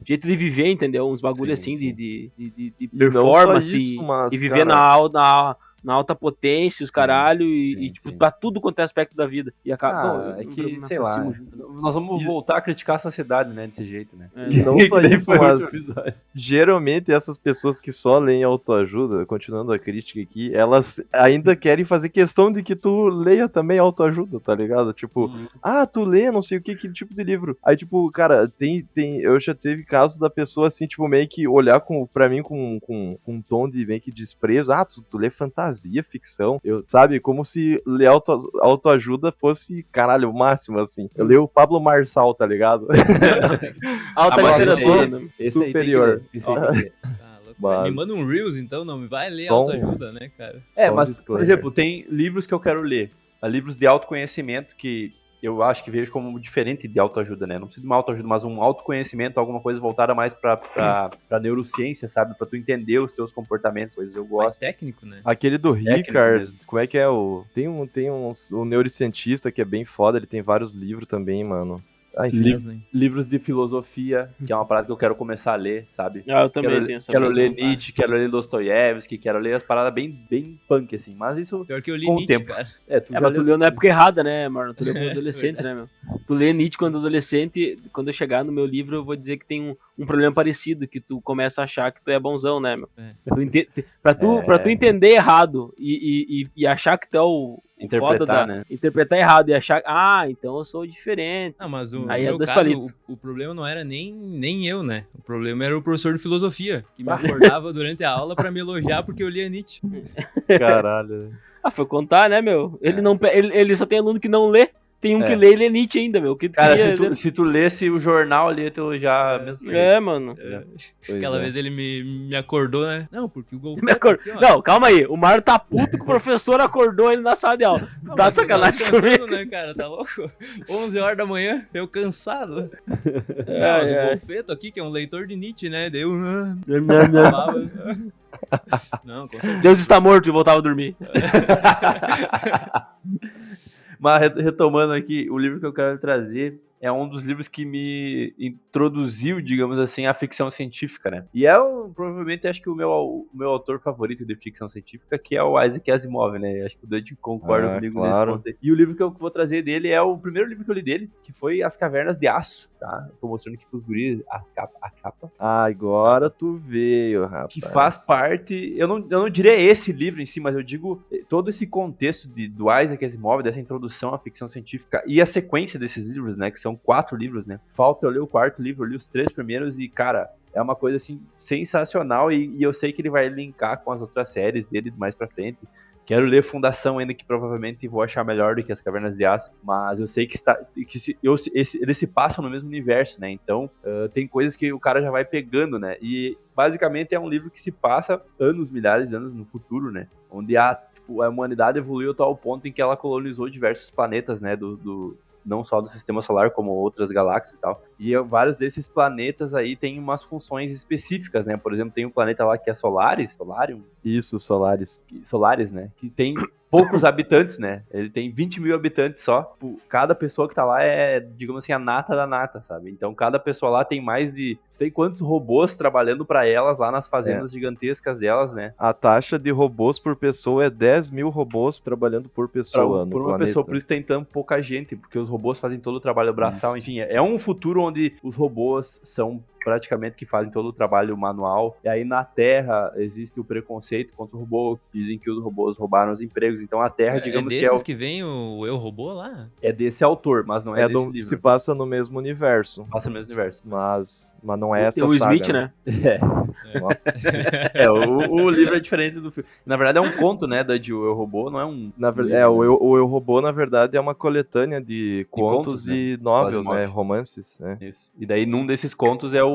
jeito de viver, entendeu? Uns bagulho Sim, assim sim. de E não só performance isso, mas, e viver cara, na alta potência, os caralho, sim, e tipo, sim. pra tudo quanto é aspecto da vida. E acaba. É eu que, me sei lá, aproximo junto, né? nós vamos voltar a criticar a sociedade, né, desse jeito, né? É. E não Que só nem isso, foi o último mas episódio. geralmente essas pessoas que só leem autoajuda, continuando a crítica aqui, elas ainda querem fazer questão de que tu leia também autoajuda, tá ligado? Tipo, tu lê não sei o que tipo de livro. Aí, tipo, cara, eu já teve casos da pessoa, assim, tipo, meio que olhar pra mim com um tom de meio que desprezo. Tu lê fantasia, ficção, sabe? Como se ler autoajuda fosse, caralho, o máximo, assim. Eu leio o Pablo Marçal, tá ligado? Alta mas literatura, esse né? Esse aí tem que superior. ler, esse aí tem que ler. Tá louco. Mas- Me manda um Reels, então, não me vai ler Só autoajuda, né, cara? É, Só um mas, por disclaimer. exemplo, tem livros que eu quero ler. Livros de autoconhecimento que eu acho que vejo como diferente de autoajuda, né? Não precisa de uma autoajuda, mas um autoconhecimento, alguma coisa voltada mais pra neurociência, sabe? Pra tu entender os teus comportamentos, coisas eu Mais gosto. técnico, né? Aquele do Técnico Ricard, mesmo. como é que é o... Tem um neurocientista que é bem foda, ele tem vários livros também, mano. enfim, Livros de filosofia, que é uma parada que eu quero começar a ler, sabe? Eu também tenho essa Quero mesma ler vontade. Nietzsche, quero ler Dostoiévski, quero ler as paradas bem punk, assim. Mas isso Pior que eu li com o Nietzsche, tempo. cara. Tu já Mas tu leu leu na época errada, né, mano? Tu leu quando adolescente, Verdade. né, meu? Tu lê Nietzsche quando adolescente, quando eu chegar no meu livro, eu vou dizer que tem um problema parecido, que tu começa a achar que tu é bonzão, né, meu? É. Pra tu entender errado e achar que tu é o Interpretar, foda né? interpretar errado e achar, então eu sou diferente. Não, mas no Aí é meu dois caso, palitos. o problema não era nem eu, né? O problema era o professor de filosofia, que me acordava durante a aula pra me elogiar porque eu lia Nietzsche. caralho. Foi contar, né, meu? Ele só tem aluno que não lê. Tem um que lê e lê Nietzsche ainda, meu. Que tu Cara, queria, se tu lesse o jornal ali, tu já... mesmo jeito. mano. Aquela vez ele me acordou, né? Não, porque o Golfeto Me acor- aqui, ó, Não, calma aí. O Mário tá puto que o professor acordou ele na sala de aula. Tu Não, tá mas de eu tava sacanagem comigo. descansando, né, cara? Tá louco? 11 horas da manhã, eu cansado. Não, mas o Golfeto aqui, que é um leitor de Nietzsche, né? Deu. Falava. Não, com certeza. Deus está morto e voltava a dormir. Mas retomando aqui, o livro que eu quero trazer é um dos livros que me introduziu, digamos assim, à ficção científica, né? E provavelmente, acho que o meu autor favorito de ficção científica, que é o Isaac Asimov, né? Acho que o Dante concorda comigo nesse ponto aí. E o livro que eu vou trazer dele é o primeiro livro que eu li dele, que foi As Cavernas de Aço, tá? Tô mostrando aqui pros guris a capa. Agora tu veio, rapaz. Que faz parte, eu não diria esse livro em si, mas eu digo todo esse contexto do Isaac Asimov, dessa introdução à ficção científica e a sequência desses livros, né, que são 4 livros, né. Falta eu ler o 4º livro, eu li os 3 primeiros e, cara, é uma coisa, assim, sensacional e eu sei que ele vai linkar com as outras séries dele mais pra frente. Quero ler Fundação ainda, que provavelmente vou achar melhor do que As Cavernas de Aço, mas eu sei que eles se passam no mesmo universo, né? Então, tem coisas que o cara já vai pegando, né? E, basicamente, é um livro que se passa milhares de anos no futuro, né? Onde a humanidade evoluiu a tal ponto em que ela colonizou diversos planetas, né? Não só do sistema solar, como outras galáxias e tal. E vários desses planetas aí têm umas funções específicas, né? Por exemplo, tem um planeta lá que é Solarium. Isso, Solaris. Solaris, né? Que tem poucos habitantes, né? Ele tem 20 mil habitantes só. Cada pessoa que tá lá é, digamos assim, a nata da nata, sabe? Então cada pessoa lá tem mais de sei quantos robôs trabalhando pra elas lá nas fazendas gigantescas delas, né? A taxa de robôs por pessoa é 10 mil robôs trabalhando por pessoa no por uma planeta. pessoa, por isso tem tão pouca gente, porque os robôs fazem todo o trabalho braçal, Isso. enfim, é um futuro onde os robôs são praticamente que fazem todo o trabalho manual, e aí na Terra existe o preconceito contra o robô, dizem que os robôs roubaram os empregos, então a Terra, digamos que desses que vem o Eu Robô lá? é desse autor, mas não é desse livro. Se passa no mesmo universo. Passa no mesmo universo. Mas não é essa O saga, Smith, né? Nossa. O livro é diferente do filme. Na verdade é um conto, né, de O Eu Robô, não é um... O Eu Robô, na verdade, é uma coletânea de contos contos, e né? novels, Quase né? morte. Romances, né? Isso. E daí, num desses contos é o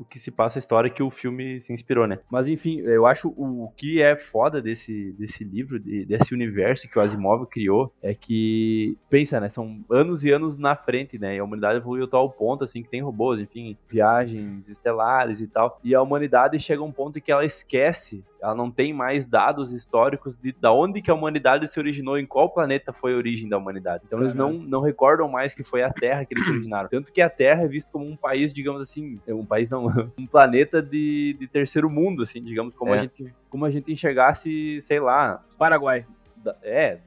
que se passa a história que o filme se inspirou, né? Mas, enfim, eu acho o que é foda desse livro, desse universo que o Asimov criou, é que, pensa, né? São anos e anos na frente, né? E a humanidade evoluiu a tal ponto, assim, que tem robôs, enfim, viagens estelares e tal. E a humanidade chega a um ponto em que ela esquece, ela não tem mais dados históricos da onde que a humanidade se originou, em qual planeta foi a origem da humanidade. Então eles não recordam mais que foi a Terra que eles se originaram. Tanto que a Terra é vista como um país, digamos assim, um planeta de terceiro mundo, assim, digamos, como a gente enxergasse, sei lá, Paraguai.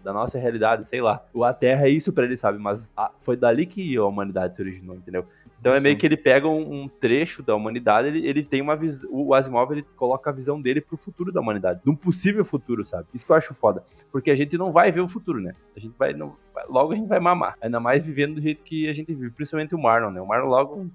Da nossa realidade, sei lá. A Terra é isso pra ele, sabe? Mas foi dali que a humanidade se originou, entendeu? Então é meio que ele pega um trecho da humanidade, ele tem uma visão. O Asimov, ele coloca a visão dele pro futuro da humanidade, de um possível futuro, sabe? Isso que eu acho foda. Porque a gente não vai ver o futuro, né? A gente logo a gente vai mamar. Ainda mais vivendo do jeito que a gente vive. Principalmente o Marlon, né? O Marlon logo...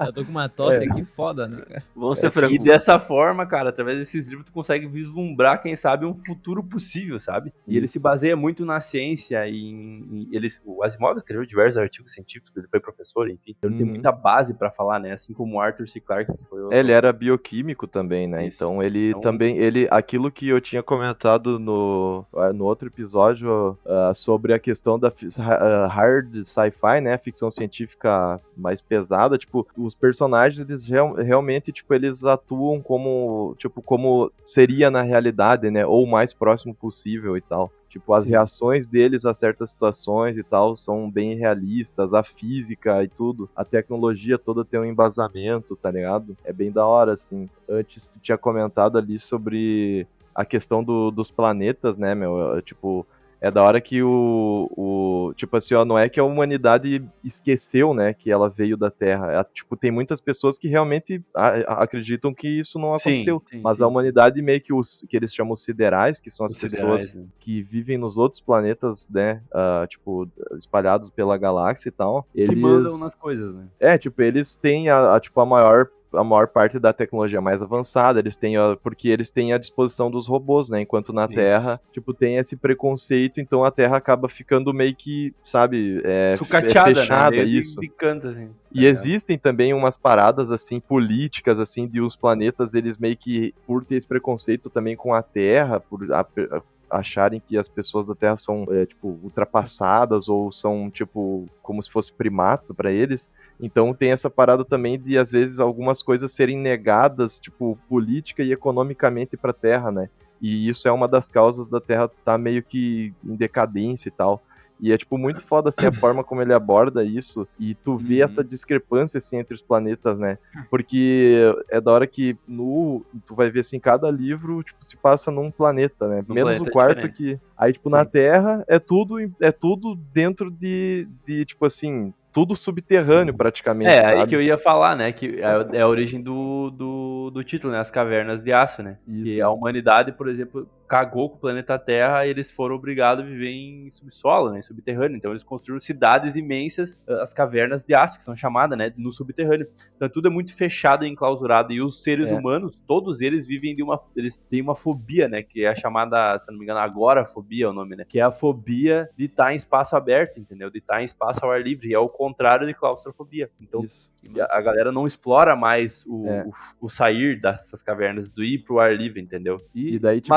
Eu tô com uma tosse aqui foda, né, cara? Vamos ser francos. E dessa forma, cara, através desses livros, tu consegue vislumbrar, quem sabe, um futuro possível, sabe? E ele se baseia muito na ciência e o Asimov escreveu diversos artigos científicos, ele foi professor, enfim. Então ele tem muita base pra falar, né? Assim como o Arthur C. Clarke, que foi Ele era bioquímico também, né? Isso. Então aquilo que eu tinha comentado no outro episódio sobre a questão da hard sci-fi, né? Ficção científica mais pesada, tipo, os personagens, eles realmente, tipo, eles atuam como seria na realidade, né? Ou o mais próximo possível e tal. Tipo, as reações deles a certas situações e tal são bem realistas, a física e tudo, a tecnologia toda tem um embasamento, tá ligado? É bem da hora, assim. Antes tu tinha comentado ali sobre a questão dos planetas, né, meu? Tipo, é da hora que tipo assim, ó, não é que a humanidade esqueceu, né, que ela veio da Terra. Tipo, tem muitas pessoas que realmente acreditam que isso não aconteceu. Mas a humanidade meio que eles chamam siderais, que são as pessoas que vivem nos outros planetas, né, tipo, espalhados pela galáxia e tal. Que mandam nas coisas, né? Tipo, eles têm tipo, a maior parte da tecnologia mais avançada, porque eles têm à disposição dos robôs, né? Enquanto na Terra, tipo, tem esse preconceito, então a Terra acaba ficando meio que, sabe, sucateada, fechada, né? isso. De canto, assim. E existem também umas paradas, assim, políticas, assim, de os planetas, eles meio que, por ter esse preconceito também com a Terra, por acharem que as pessoas da Terra são, tipo, ultrapassadas ou são, tipo, como se fosse primata pra eles. Então tem essa parada também de, às vezes, algumas coisas serem negadas, tipo, política e economicamente pra Terra, né? E isso é uma das causas da Terra estar meio que em decadência e tal. E é, tipo, muito foda, assim, a forma como ele aborda isso. E tu vê essa discrepância, assim, entre os planetas, né? Porque é da hora que tu vai ver, assim, cada livro, tipo, se passa num planeta, né? Menos o quarto que... Aí, tipo, na Terra, é tudo dentro de tipo, assim... Tudo subterrâneo, praticamente, sabe? Aí que eu ia falar, né? Que é a origem do título, né? As Cavernas de Aço, né? Isso. Que a humanidade, por exemplo, cagou com o planeta Terra e eles foram obrigados a viver em subsolo, né? Em subterrâneo. Então eles construíram cidades imensas, as Cavernas de Aço, que são chamadas, né? No subterrâneo. Então tudo é muito fechado e enclausurado. E os seres humanos, todos eles vivem eles têm uma fobia, né? Que é a chamada, se não me engano, agorafobia é o nome, né? Que é a fobia de estar em espaço aberto, entendeu? De estar em espaço ao ar livre. E é o contrário de claustrofobia. Então, a galera não explora mais o sair dessas cavernas, do ir pro ar livre, entendeu? E daí, tipo,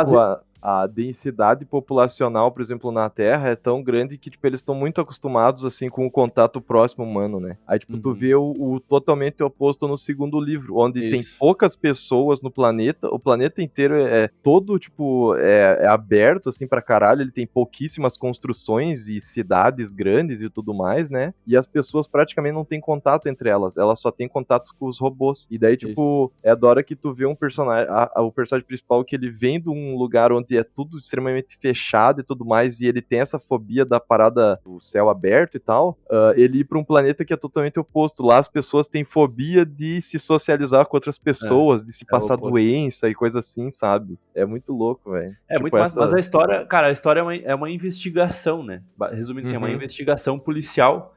a densidade populacional, por exemplo, na Terra é tão grande que, tipo, eles estão muito acostumados, assim, com o contato próximo humano, né? Aí, tipo, tu vê o totalmente oposto no segundo livro, onde tem poucas pessoas no planeta, o planeta inteiro é todo, tipo, é aberto, assim, pra caralho, ele tem pouquíssimas construções e cidades grandes e tudo mais, né? E as pessoas praticamente não têm contato entre elas só têm contato com os robôs. E daí, tipo, é da hora que tu vê um personagem, o personagem principal, que ele vem de um lugar onde é tudo extremamente fechado e tudo mais, e ele tem essa fobia da parada do céu aberto e tal, ele ir pra um planeta que é totalmente oposto. Lá as pessoas têm fobia de se socializar com outras pessoas, de se passar doença e coisa assim, sabe? É muito louco, velho. É tipo, muito massa, mas a história, cara, a história é uma investigação, né? Resumindo assim, é uma investigação policial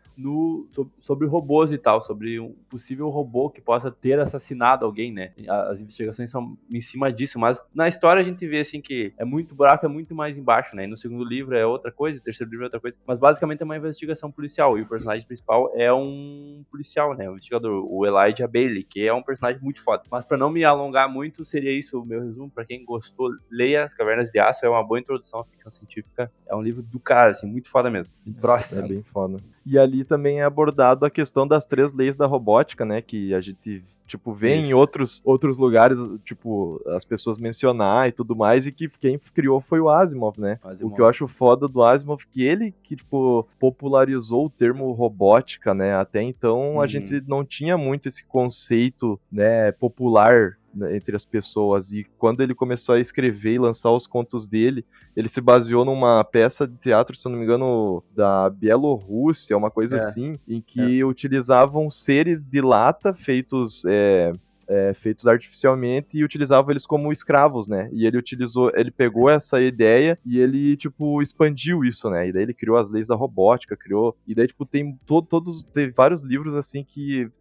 sobre robôs e tal, sobre um possível robô que possa ter assassinado alguém, né? As investigações são em cima disso, mas na história a gente vê, assim, que é muito buraco, é muito mais embaixo, né? E no segundo livro é outra coisa, no terceiro livro é outra coisa, mas basicamente é uma investigação policial, e o personagem principal é um policial, né? Um investigador, o Elijah Bailey, que é um personagem muito foda. Mas pra não me alongar muito, seria isso o meu resumo. Pra quem gostou, leia As Cavernas de Aço, é uma boa introdução à ficção científica, é um livro do cara, assim, muito foda mesmo. Próximo. É bem foda. E ali também é abordado a questão das 3 leis da robótica, né? Que a gente, tipo, vê em outros lugares, tipo, as pessoas mencionar e tudo mais, e que quem criou foi o Asimov, né? O que eu acho foda do Asimov, que ele que, tipo, popularizou o termo robótica, né? Até então a gente não tinha muito esse conceito, né, popular entre as pessoas, e quando ele começou a escrever e lançar os contos dele, ele se baseou numa peça de teatro, se eu não me engano, da Bielorrússia, uma coisa assim, em que utilizavam seres de lata feitos artificialmente e utilizavam eles como escravos, né? E ele pegou essa ideia e ele, tipo, expandiu isso, né? E daí ele criou as leis da robótica, e daí, tipo, tem vários livros, assim, que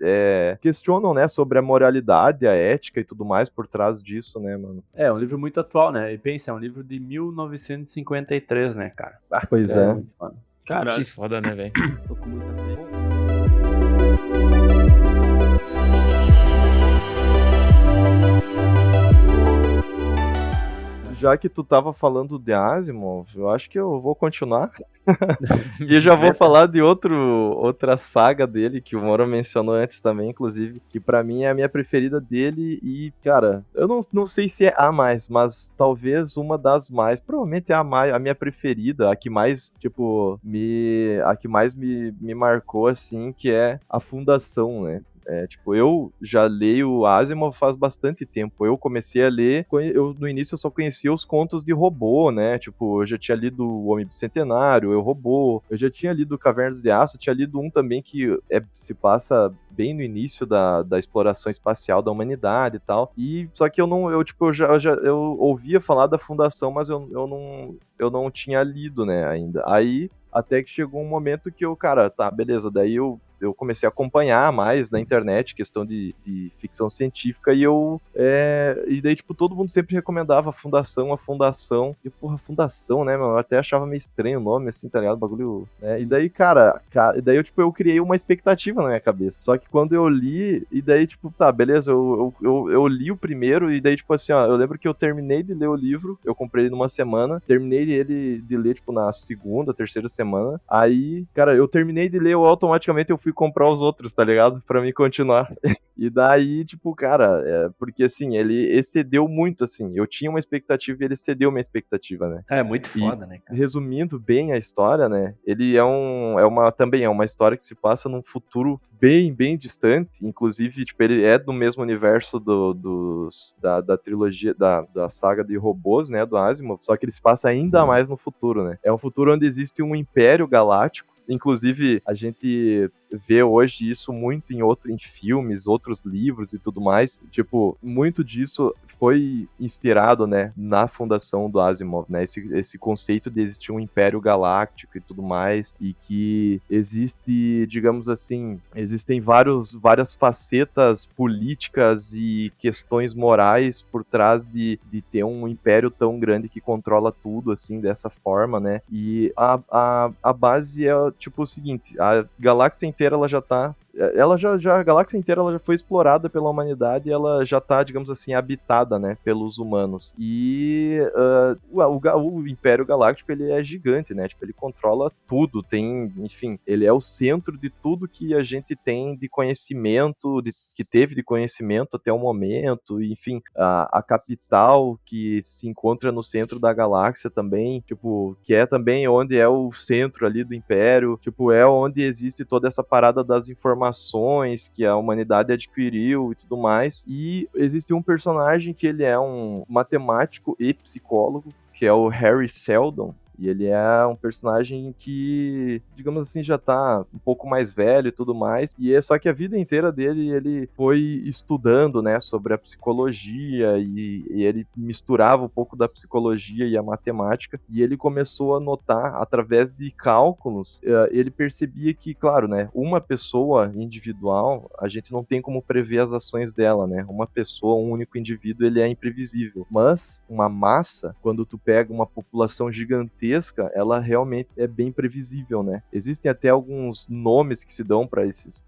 questionam, né, sobre a moralidade, a ética e tudo mais por trás disso, né, mano? É um livro muito atual, né? E pensa, é um livro de 1953, né, cara? Pois é. Muito foda. Cara, Que foda, né, velho? tô com muita fé. já que tu tava falando de Asimov, eu acho que eu vou continuar. E já vou falar de outra saga dele, que o Moro mencionou antes também, inclusive, que pra mim é a minha preferida dele e, cara, eu não sei se é a mais, mas talvez uma das mais, provavelmente é a minha preferida, a que mais, tipo, me marcou, assim, que é a Fundação, né? Tipo, eu já leio Asimov faz bastante tempo. Eu comecei a ler, no início eu só conhecia os contos de robô, né? Tipo, eu já tinha lido O Homem Bicentenário, Eu, Robô, eu já tinha lido Cavernas de Aço, tinha lido um também que se passa bem no início da exploração espacial da humanidade e tal. E só que eu ouvia falar da Fundação, mas eu não tinha lido, né, ainda. Aí até que chegou um momento que cara, tá, beleza, daí eu comecei a acompanhar mais na internet questão de ficção científica e daí, tipo, todo mundo sempre recomendava a Fundação, e porra, Fundação, né, mano, eu até achava meio estranho o nome, assim, tá ligado, bagulho, né, e daí, cara, e daí eu criei uma expectativa na minha cabeça, só que quando eu li, e daí, tipo, tá, beleza, eu li o primeiro, e daí, tipo, assim, ó, eu lembro que eu terminei de ler o livro, eu comprei ele numa semana, terminei ele de ler, tipo, na segunda, terceira semana, aí, cara, eu terminei de ler, automaticamente eu fui comprar os outros, tá ligado? Pra mim continuar. E daí, tipo, cara, porque assim, ele excedeu muito, assim. Eu tinha uma expectativa e ele excedeu minha expectativa, né? É muito foda, né, cara? Resumindo bem a história, né? Ele também é uma história que se passa num futuro bem, bem distante. Inclusive, tipo, ele é do mesmo universo da trilogia, da saga de robôs, né? Do Asimov. Só que ele se passa ainda mais no futuro, né? É um futuro onde existe um império galáctico. Inclusive, a gente vê hoje isso muito em filmes, outros livros e tudo mais. Tipo, muito disso foi inspirado, né, na fundação do Asimov, né? Esse conceito de existir um império galáctico e tudo mais, e que existe, digamos assim, existem várias facetas políticas e questões morais por trás de ter um império tão grande que controla tudo, assim, dessa forma, né? E a base é, tipo, o seguinte, a galáxia inteira, ela já tá... a galáxia inteira ela já foi explorada pela humanidade e ela já tá, digamos assim, habitada, né, pelos humanos. E o Império Galáctico, ele é gigante, né? Tipo, ele controla tudo, enfim, ele é o centro de tudo que a gente tem de conhecimento, que teve de conhecimento até o momento, enfim, a capital que se encontra no centro da galáxia também, tipo, que é também onde é o centro ali do Império, tipo, é onde existe toda essa parada das informações que a humanidade adquiriu e tudo mais. E existe um personagem que ele é um matemático e psicólogo, que é o Harry Seldon. E ele é um personagem que, digamos assim, já tá um pouco mais velho e tudo mais. Só que a vida inteira dele, ele foi estudando, né, sobre a psicologia e ele misturava um pouco da psicologia e a matemática. E ele começou a notar, através de cálculos, ele percebia que, claro, né, uma pessoa individual, a gente não tem como prever as ações dela, né? Uma pessoa, um único indivíduo, ele é imprevisível. Mas uma massa, quando tu pega uma população gigantesca, ela realmente é bem previsível, né? Existem até alguns nomes que se dão para esses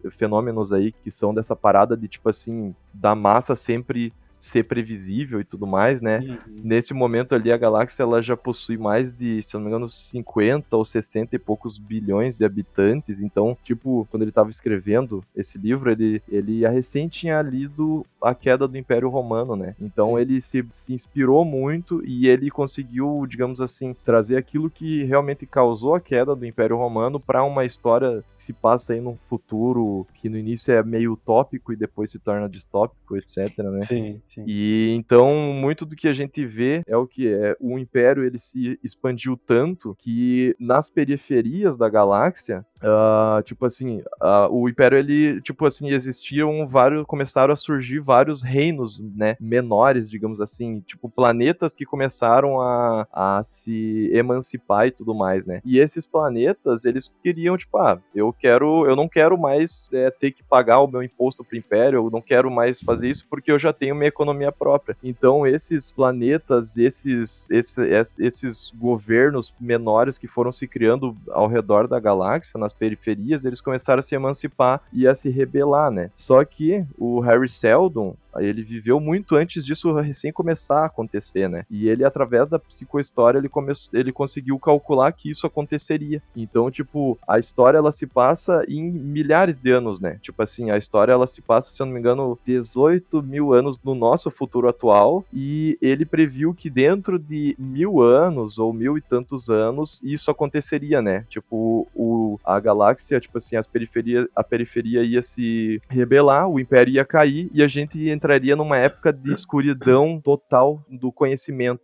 fenômenos aí que são dessa parada de, tipo assim, da massa sempre ser previsível e tudo mais, né? Uhum. Nesse momento ali, a galáxia ela já possui mais de, se eu não me engano, 50 ou 60 e poucos bilhões de habitantes. Então, tipo, quando ele estava escrevendo esse livro, ele recém tinha lido A Queda do Império Romano, né? Então, Sim. ele se inspirou muito e ele conseguiu, digamos assim, trazer aquilo que realmente causou a queda do Império Romano para uma história que se passa aí num futuro que no início é meio utópico e depois se torna distópico, etc, né? Sim, sim. E então, muito do que a gente vê é o Império, ele se expandiu tanto que nas periferias da galáxia, tipo assim, o Império, ele, tipo assim, começaram a surgir vários reinos, né, menores, digamos assim, tipo planetas que começaram a se emancipar e tudo mais, né. E esses planetas, eles queriam, tipo, eu não quero mais ter que pagar o meu imposto pro Império, eu não quero mais fazer isso porque eu já tenho minha economia própria. Então, esses planetas, esses governos menores que foram se criando ao redor da galáxia, nas periferias, eles começaram a se emancipar e a se rebelar, né? Só que o Harry Seldon, Ele viveu muito antes disso recém começar a acontecer, né? E ele, através da psicohistória, ele conseguiu calcular que isso aconteceria. Então, tipo, a história, ela se passa em milhares de anos, né? Tipo assim, a história, ela se passa, se eu não me engano, 18 mil anos no nosso futuro atual, e ele previu que dentro de 1000 anos, ou 1000 e tantos anos, isso aconteceria, né? Tipo, a galáxia, tipo assim, a periferia ia se rebelar, o Império ia cair, e a gente entraria numa época de escuridão total do conhecimento.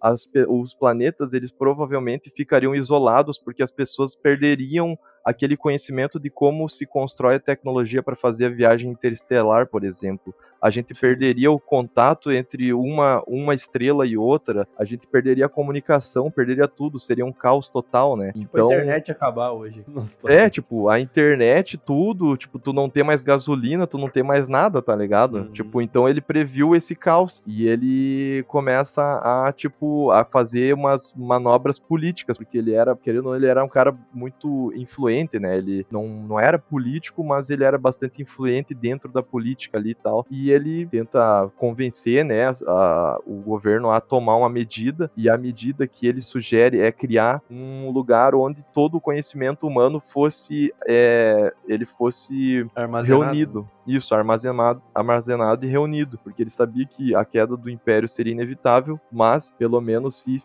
Os planetas, eles provavelmente ficariam isolados, porque as pessoas perderiam aquele conhecimento de como se constrói a tecnologia para fazer a viagem interestelar, por exemplo. A gente perderia o contato entre uma estrela e outra, a gente perderia a comunicação, perderia tudo, seria um caos total, né? Tipo, a internet acabar hoje. Tipo, a internet, tudo, tipo, tu não ter mais gasolina, tu não ter mais nada, tá ligado? Tipo, então ele previu esse caos e ele começa a fazer umas manobras políticas, porque ele era, querendo ou não, ele era um cara muito influente, né? Ele não era político, mas ele era bastante influente dentro da política ali e tal. E ele tenta convencer, né, o governo a tomar uma medida, e a medida que ele sugere é criar um lugar onde todo o conhecimento humano fosse reunido. Isso, armazenado e reunido, porque ele sabia que a queda do Império seria inevitável, mas pelo menos se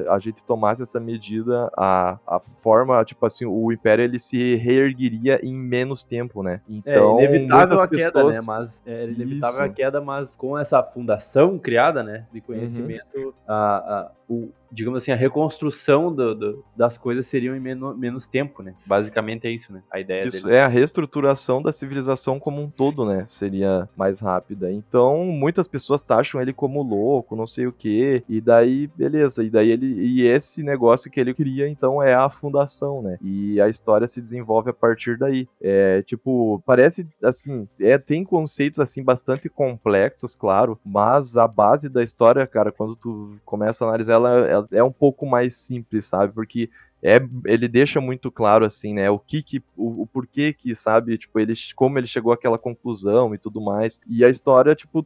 a gente tomasse essa medida, a forma, tipo assim, o Império ele se reergueria em menos tempo, né? Então, inevitável a muitas queda, né? pessoas... Mas é inevitável a Isso. queda, mas com essa fundação criada, né, de conhecimento, digamos assim, a reconstrução das coisas seriam em menos tempo, né? Basicamente é isso, né? A ideia Isso, dele. é a reestruturação da civilização como um todo, né? Seria mais rápida. Então, muitas pessoas taxam ele como louco, não sei o quê. E daí, beleza. E esse negócio que ele cria, então, é a fundação, né? E a história se desenvolve a partir daí. Tipo, parece, assim, tem conceitos, assim, bastante complexos, claro. Mas a base da história, cara, quando tu começa a analisar, ela é um pouco mais simples, sabe? Porque ele deixa muito claro, assim, né, o porquê que, sabe, tipo, como ele chegou àquela conclusão e tudo mais. E a história, tipo,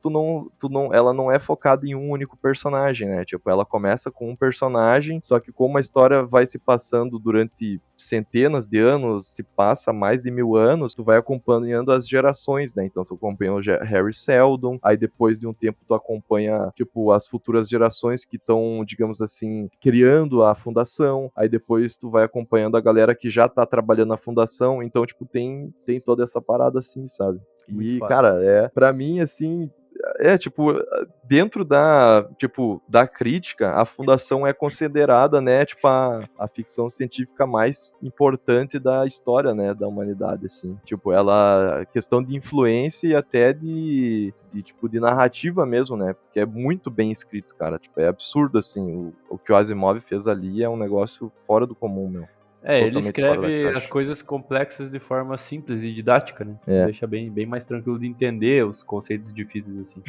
ela não é focada em um único personagem, né, tipo, ela começa com um personagem, só que como a história vai se passando durante centenas de anos, se passa mais de 1000 anos, tu vai acompanhando as gerações, né, então tu acompanha o Harry Seldon, aí depois de um tempo tu acompanha, tipo, as futuras gerações que estão, digamos assim, criando a fundação, aí depois tu vai acompanhando a galera que já tá trabalhando na fundação, então, tipo, tem toda essa parada assim, sabe? Muito fácil. Cara, pra mim, assim, tipo, dentro da crítica, a fundação é considerada, né, tipo, a ficção científica mais importante da história, né, da humanidade, assim. Tipo, questão de influência e até de narrativa mesmo, né, porque é muito bem escrito, cara, tipo, é absurdo, assim, o que o Asimov fez ali é um negócio fora do comum, meu. Ele Totalmente fora da escreve caixa. as coisas complexas de forma simples e didática, né? Deixa bem mais tranquilo de entender os conceitos difíceis, assim.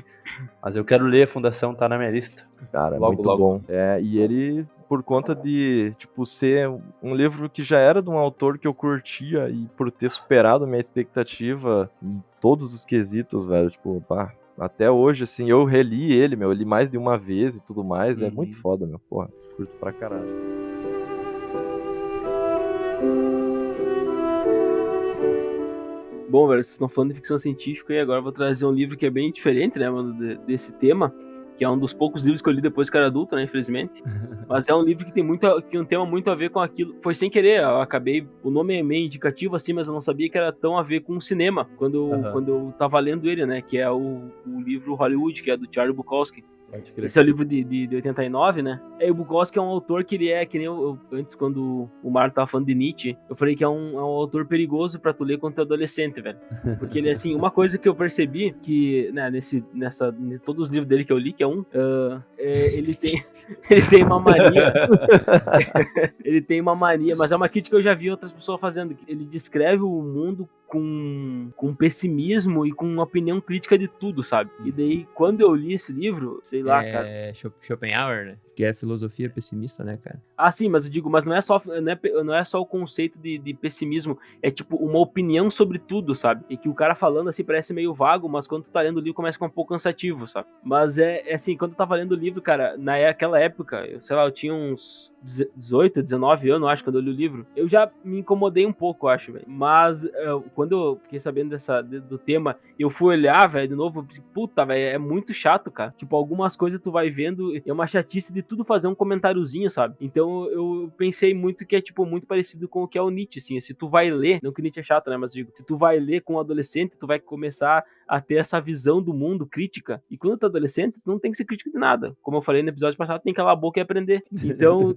Mas eu quero ler, a Fundação tá na minha lista. Cara, Logo, muito logo. bom. E ele, por conta de, tipo, ser um livro que já era de um autor que eu curtia e por ter superado a minha expectativa em todos os quesitos, velho, tipo, pá, até hoje, assim, eu reli ele, meu, eu li mais de uma vez e tudo mais, é muito foda, meu, porra, curto pra caralho. Bom, velho, vocês estão falando de ficção científica e agora eu vou trazer um livro que é bem diferente, né, mano, desse tema, que é um dos poucos livros que eu li depois que era adulto, né, infelizmente. Mas é um livro que tem um tema muito a ver com aquilo. Foi sem querer, eu acabei, o nome é meio indicativo assim, mas eu não sabia que era tão a ver com o cinema, quando eu tava lendo ele, né, que é o livro Hollywood, que é do Charlie Bukowski. Esse é o livro de 89, né? E o Bukowski é um autor que ele é, que nem antes, quando o Marco tava falando de Nietzsche, eu falei que é um autor perigoso pra tu ler quando tu é adolescente, velho. Porque ele, assim, uma coisa que eu percebi, que, né, todos os livros dele que eu li, que é ele tem uma mania. Ele tem uma mania, mas é uma crítica que eu já vi outras pessoas fazendo. Ele descreve o mundo com pessimismo e com uma opinião crítica de tudo, sabe? E daí, quando eu li esse livro, sei lá, cara. Schopenhauer, né? Que é filosofia pessimista, né, cara? Ah, sim, mas eu digo, mas não é só o conceito de pessimismo, é tipo uma opinião sobre tudo, sabe? E que o cara falando assim parece meio vago, mas quando tu tá lendo o livro começa a ficar um pouco cansativo, sabe? Mas é assim, quando eu tava lendo o livro, cara, naquela época, eu tinha uns 18, 19 anos, acho, quando eu li o livro, eu já me incomodei um pouco, acho, velho. Mas quando eu fiquei sabendo do tema, eu fui olhar, velho, de novo, eu pensei, puta, velho, é muito chato, cara. Tipo, algumas coisas tu vai vendo, é uma chatice de tudo fazer um comentáriozinho, sabe? Então eu pensei muito que é, tipo, muito parecido com o que é o Nietzsche, assim. Se tu vai ler, não que o Nietzsche é chato, né, mas digo, se tu vai ler com um adolescente, tu vai começar a ter essa visão do mundo crítica. E quando tu é adolescente, tu não tem que ser crítico de nada. Como eu falei no episódio passado, tem que calar a boca e aprender. Então,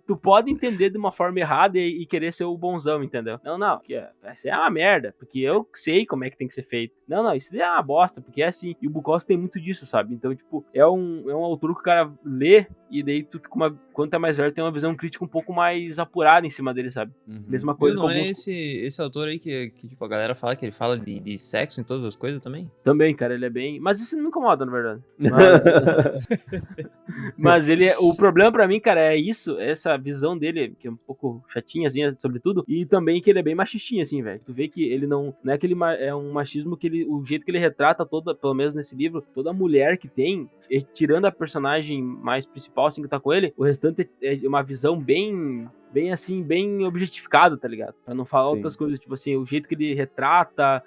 tu pode entender de uma forma errada e querer ser o bonzão, entendeu? Não, que isso é uma merda, porque eu sei como é que tem que ser feito. Não, isso é uma bosta, porque é assim. E o Bukowski tem muito disso, sabe? Então, tipo, é um autor que o cara lê e daí tu, quando tá mais velho, tem uma visão crítica um pouco mais apurada em cima dele, sabe? Mesma coisa Não com é alguns... esse autor aí que tipo, a galera fala que ele fala de sexo em todas as coisas também? Também, cara, ele é bem... Mas isso não me incomoda, na verdade. Mas ele o problema pra mim, cara, é isso, essa visão dele, que é um pouco chatinha, assim, sobre tudo, e também que ele é bem machistinho, assim, velho. Tu vê que ele não é aquele, é um machismo que ele, o jeito que ele retrata toda, pelo menos nesse livro, toda mulher que tem, tirando a personagem mais principal, assim, que tá com ele, o restante é uma visão bem assim, bem objetificada, tá ligado? Pra não falar outras coisas, tipo assim, o jeito que ele retrata,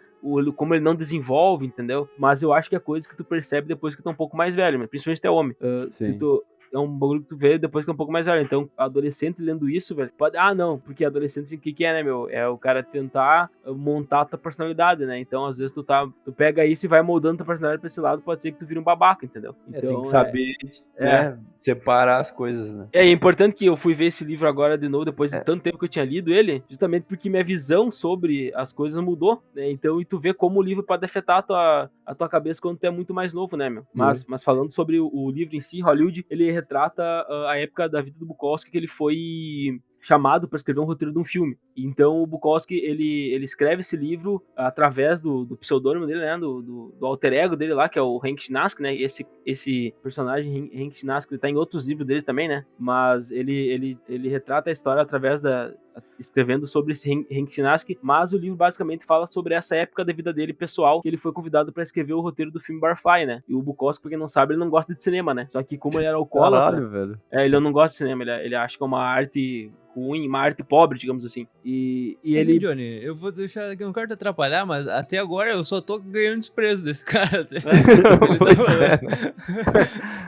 como ele não desenvolve, entendeu? Mas eu acho que é coisa que tu percebe depois que tu é um pouco mais velho, né? Principalmente se tu é homem. Se tu... É um bagulho que tu vê depois que é um pouco mais velho. Então, adolescente lendo isso, velho, pode... Ah, não, porque adolescente, o que é, né, meu? É o cara tentar montar a tua personalidade, né? Então, às vezes, tu pega isso e vai moldando tua personalidade pra esse lado, pode ser que tu vire um babaca, entendeu? Então, tem que saber, né, separar as coisas, né? É importante que eu fui ver esse livro agora de novo, depois de tanto tempo que eu tinha lido ele, justamente porque minha visão sobre as coisas mudou, né? Então, e tu vê como o livro pode afetar a tua cabeça quando tu é muito mais novo, né, meu? Mas falando sobre o livro em si, Hollywood, ele retrata a época da vida do Bukowski, que ele foi chamado para escrever um roteiro de um filme. Então o Bukowski, ele escreve esse livro através do pseudônimo dele, né, do alter ego dele lá, que é o Hank Chinaski, né, esse personagem Hank Chinaski, ele tá em outros livros dele também, né, mas ele retrata a história através escrevendo sobre esse Hank Chinaski, mas o livro basicamente fala sobre essa época da vida dele pessoal, que ele foi convidado para escrever o roteiro do filme Barfly, né, e o Bukowski, pra quem não sabe, ele não gosta de cinema, né, só que como ele era alcoólatra, Caralho, velho. Ele não gosta de cinema, ele acha que é uma arte ruim, uma arte pobre, digamos assim. E ele... Johnny, eu vou deixar aqui, eu não quero te atrapalhar, mas até agora eu só tô ganhando desprezo desse cara.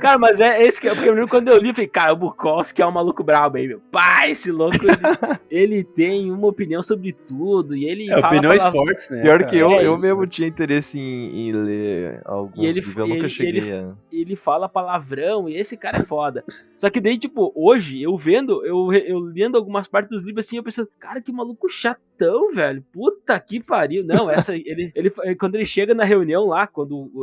Cara, mas é esse que é porque eu lembro quando eu li, eu falei, cara, o Bukowski é um maluco brabo aí, meu. Pá, esse louco, ele tem uma opinião sobre tudo, e ele fala opiniões fortes, né? Pior que eu isso, mesmo tinha interesse em ler alguns livros, eu nunca cheguei a... Ele fala palavrão, e esse cara é foda. Só que daí, tipo, hoje, eu lendo algumas partes dos livros assim, eu pensando, cara, que maluco chatão, velho. Puta que pariu. Não, quando ele chega na reunião lá,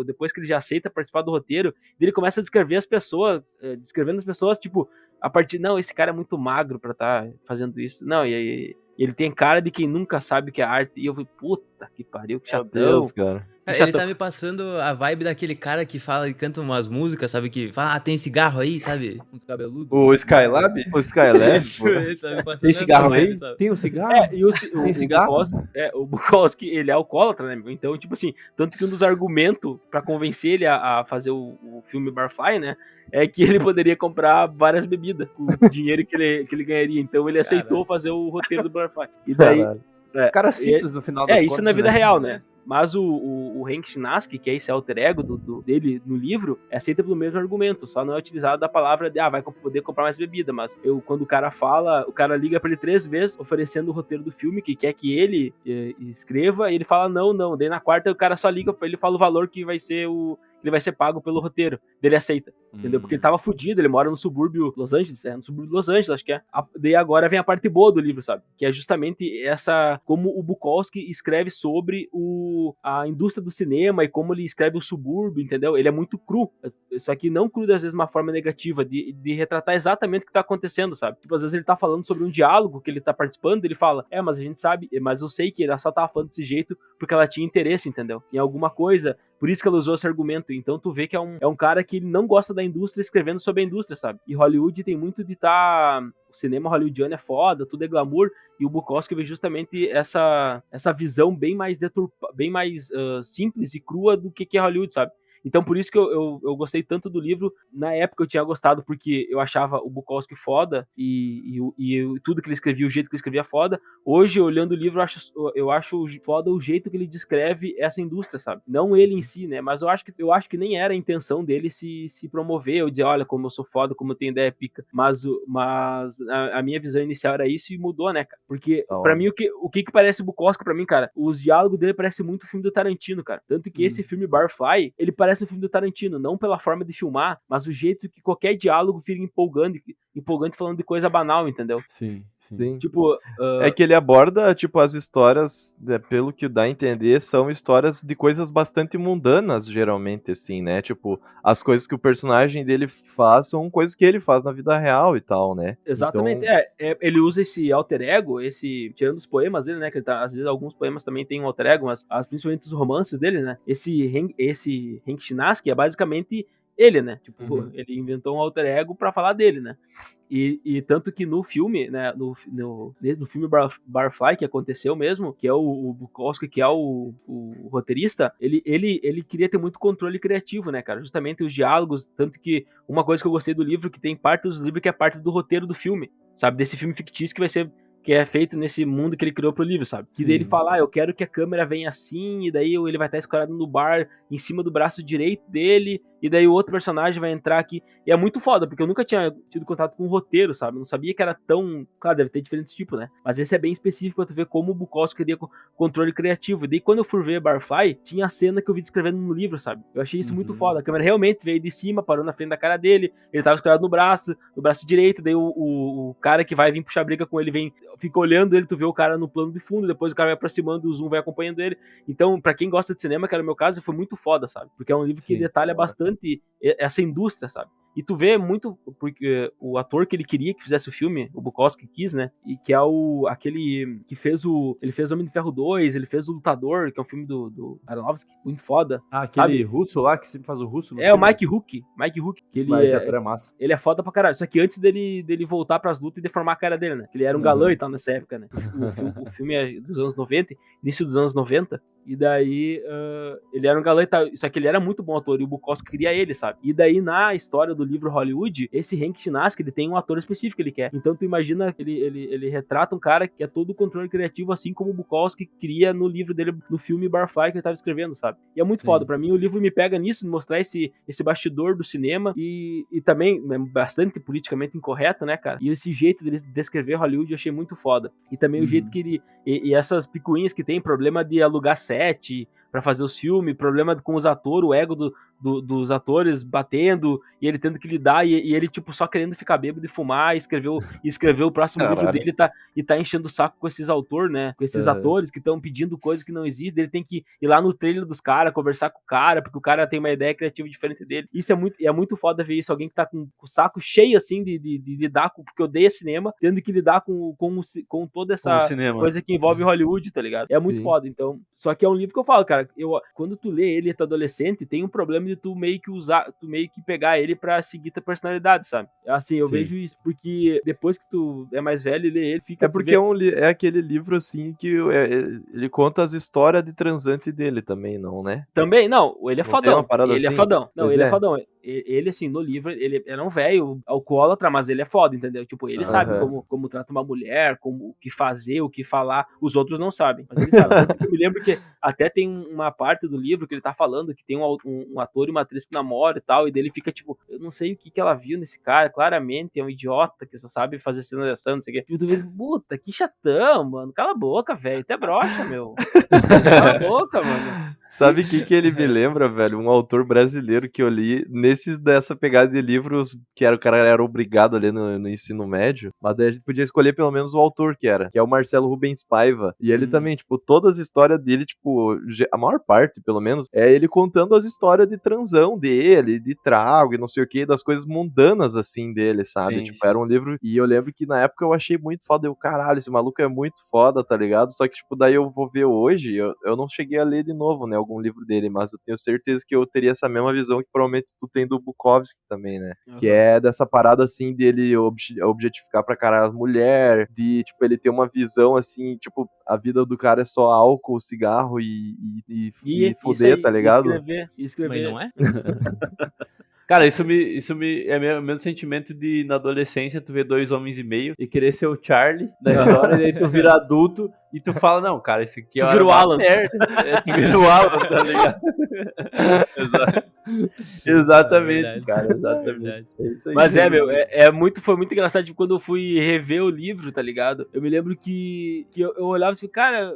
depois que ele já aceita participar do roteiro, ele começa a descrevendo as pessoas, tipo, a partir, não, esse cara é muito magro pra estar fazendo isso. Não, e aí ele tem cara de quem nunca sabe o que é arte. E eu falei, puta que pariu, que chatão. Meu Deus, cara. Ele tá me passando a vibe daquele cara que fala e canta umas músicas, sabe? Que fala, tem cigarro aí, sabe? Um cabeludo. O Skylab? O Skylab, Isso, ele tá me passando Tem cigarro aí? sabe? Tem um cigarro? E Tem cigarro? O Bukowski, ele é alcoólatra, né? Então, tipo assim, tanto que um dos argumentos pra convencer ele a fazer o filme Barfly, né? É que ele poderia comprar várias bebidas com o dinheiro que ele ganharia. Então ele aceitou fazer o roteiro do Barfly. E daí... Cara simples no final das contas. Isso na vida real, né? Mas o Hank Chinaski, que é esse alter ego dele no livro, é aceita pelo mesmo argumento, só não é utilizado a palavra de, vai poder comprar mais bebida, mas quando o cara fala, o cara liga pra ele 3 vezes, oferecendo o roteiro do filme, que quer que ele escreva, e ele fala não, daí na quarta o cara só liga pra ele e fala o valor que vai ser ele vai ser pago pelo roteiro. Ele aceita, entendeu? Porque ele tava fudido, ele mora no subúrbio Los Angeles, no subúrbio de Los Angeles, acho que é. Daí agora vem a parte boa do livro, sabe? Que é justamente como o Bukowski escreve sobre a indústria do cinema e como ele escreve o subúrbio, entendeu? Ele é muito cru, só que não cru às vezes de uma forma negativa, de retratar exatamente o que tá acontecendo, sabe? Tipo, às vezes ele tá falando sobre um diálogo que ele tá participando, ele fala, mas a gente sabe, mas eu sei que ela só tava falando desse jeito porque ela tinha interesse, entendeu? Em alguma coisa, por isso que ela usou esse argumento. Então tu vê que é um cara que ele não gosta da indústria escrevendo sobre a indústria, sabe? E Hollywood tem muito de o cinema hollywoodiano é foda, tudo é glamour, e o Bukowski vê justamente essa visão bem mais simples e crua do que é Hollywood, sabe? Então por isso que eu gostei tanto do livro. Na época eu tinha gostado porque eu achava o Bukowski foda e tudo que ele escrevia, o jeito que ele escrevia foda. Hoje, olhando o livro, eu acho foda o jeito que ele descreve essa indústria, sabe? Não ele em si, né? Mas eu acho que nem era a intenção dele se promover ou dizer, olha, como eu sou foda, como eu tenho ideia pica. Mas a minha visão inicial era isso e mudou, né, cara? Porque, pra mim, o que parece Bukowski pra mim, cara? Os diálogos dele parecem muito o filme do Tarantino, cara. Tanto que esse filme Barfly, ele parece um filme do Tarantino, não pela forma de filmar, mas o jeito que qualquer diálogo fica empolgante falando de coisa banal, entendeu? Sim. Tipo, É que ele aborda, tipo, as histórias, pelo que dá a entender, são histórias de coisas bastante mundanas, geralmente, assim, né? Tipo, as coisas que o personagem dele faz são coisas que ele faz na vida real e tal, né? Exatamente, então... ele usa esse alter ego, tirando os poemas dele, né, que às vezes alguns poemas também tem um alter ego, mas principalmente os romances dele, né, esse Hank Chinaski é basicamente ele, né, tipo, ele inventou um alter ego pra falar dele, né, e tanto que no filme, né, no filme Barfly, que aconteceu mesmo, que é o Bukowski, que é o roteirista, ele queria ter muito controle criativo, né, cara, justamente os diálogos, tanto que uma coisa que eu gostei do livro, que tem parte do livro que é parte do roteiro do filme, sabe, desse filme fictício que é feito nesse mundo que ele criou pro livro, sabe? Que daí ele fala, eu quero que a câmera venha assim, e daí ele vai estar escorado no bar, em cima do braço direito dele, e daí o outro personagem vai entrar aqui. E é muito foda, porque eu nunca tinha tido contato com o roteiro, sabe? Eu não sabia que era tão... Claro, deve ter diferentes tipos, né? Mas esse é bem específico pra tu ver como o Bukowski queria controle criativo. E daí quando eu fui ver Barfly, tinha a cena que eu vi descrevendo no livro, sabe? Eu achei isso muito foda. A câmera realmente veio de cima, parou na frente da cara dele, ele tava escorado no braço direito, daí o cara que vai vir puxar briga com ele fica olhando ele, tu vê o cara no plano de fundo, depois o cara vai aproximando, o zoom vai acompanhando ele. Então, pra quem gosta de cinema, que era o meu caso, foi muito foda, sabe? Porque é um livro que detalha bastante essa indústria, sabe? E tu vê muito, porque o ator que ele queria que fizesse o filme, o Bukowski quis, né? E que é aquele que fez ele fez Homem de Ferro 2, ele fez O Lutador, que é um filme do Aronofsky, muito foda. Aquele sabe? Russo lá, que sempre faz o russo no É, filme. o Mike Hook, que Esse ator é massa. ele é foda pra caralho. Só que antes dele voltar pras lutas e deformar a cara dele, né? Que ele era um galã e tal nessa época, né? O filme é dos anos 90, início dos anos 90. E daí ele era um galã e tal. Só que ele era muito bom ator e o Bukowski queria ele, sabe? E daí na história do livro Hollywood, esse Hank Chinaski, ele tem um ator específico que ele quer. Então tu imagina, ele retrata um cara que é todo o controle criativo, assim como o Bukowski cria no livro dele, no filme Barfly que ele tava escrevendo, sabe? E é muito foda. Pra mim o livro me pega nisso, mostrar esse bastidor do cinema e também é bastante politicamente incorreto, né, cara? E esse jeito dele descrever Hollywood eu achei muito foda. E também o jeito que ele... E essas picuinhas que tem, problema de alugar set pra fazer os filmes, problema com os atores, o ego dos atores batendo, e ele tendo que lidar, e ele, tipo, só querendo ficar bêbado e fumar, e escrever o próximo livro dele e tá enchendo o saco com esses autores, né? Com esses atores que estão pedindo coisas que não existem, ele tem que ir lá no trailer dos caras, conversar com o cara, porque o cara tem uma ideia criativa diferente dele. Isso é muito foda ver isso, alguém que tá com o saco cheio, assim, de lidar com, porque odeia cinema, tendo que lidar com toda essa coisa que envolve Hollywood, tá ligado? É muito foda, então. Só que é um livro que eu falo, cara, quando tu lê ele e tu é adolescente, tem um problema de tu meio que pegar ele pra seguir tua personalidade, sabe? Assim, eu vejo isso, porque depois que tu é mais velho e lê ele, fica... É porque é aquele livro, assim, que ele conta as histórias de transante dele também, não, né? Também, não, ele é fodão. Ele assim? é fodão. Não, Pois ele é fodão. Ele, assim, no livro, ele era um velho alcoólatra, mas ele é foda, entendeu? Tipo, ele sabe como trata uma mulher, como o que fazer, o que falar. Os outros não sabem, mas ele sabe. Eu me lembro que até tem uma parte do livro que ele tá falando que tem um ator e uma atriz que namoram e tal, e dele fica tipo, eu não sei o que ela viu nesse cara, claramente é um idiota que só sabe fazer cena de ação, não sei o que. E tu vê, puta, que chatão, mano. Cala a boca, velho. Até broxa, meu. Cala a boca, mano. Sabe o que ele me lembra, velho? Um autor brasileiro que eu li dessa pegada de livros que o cara era obrigado a ler no ensino médio, mas daí a gente podia escolher pelo menos o autor que é o Marcelo Rubens Paiva. E ele também, tipo, todas as histórias dele, tipo, a maior parte, pelo menos, é ele contando as histórias de transão dele, de trago e não sei o que, das coisas mundanas, assim, dele, sabe? Tipo, era um livro... E eu lembro que na época eu achei muito foda. Eu, caralho, esse maluco é muito foda, tá ligado? Só que, tipo, daí eu vou ver hoje, eu não cheguei a ler de novo, né? algum livro dele, mas eu tenho certeza que eu teria essa mesma visão que provavelmente tu tem do Bukowski também, né? Que é dessa parada, assim, dele objetificar pra caralho as mulheres, de, tipo, ele ter uma visão, assim, tipo, a vida do cara é só álcool, cigarro e fuder, aí, tá ligado? Escrever. Mas não é? Cara, isso é o mesmo sentimento de na adolescência tu vê 2 homens e meio e querer ser o Charlie da história, e daí tu vira adulto e tu fala, não, cara, esse aqui Tu é vira o uma Alan. merda. Tu vira o Alan, tá ligado? Exatamente, verdade. cara, exatamente. Verdade. É isso aí. Mas foi muito engraçado, tipo, quando eu fui rever o livro, tá ligado? Eu me lembro que eu olhava assim, cara,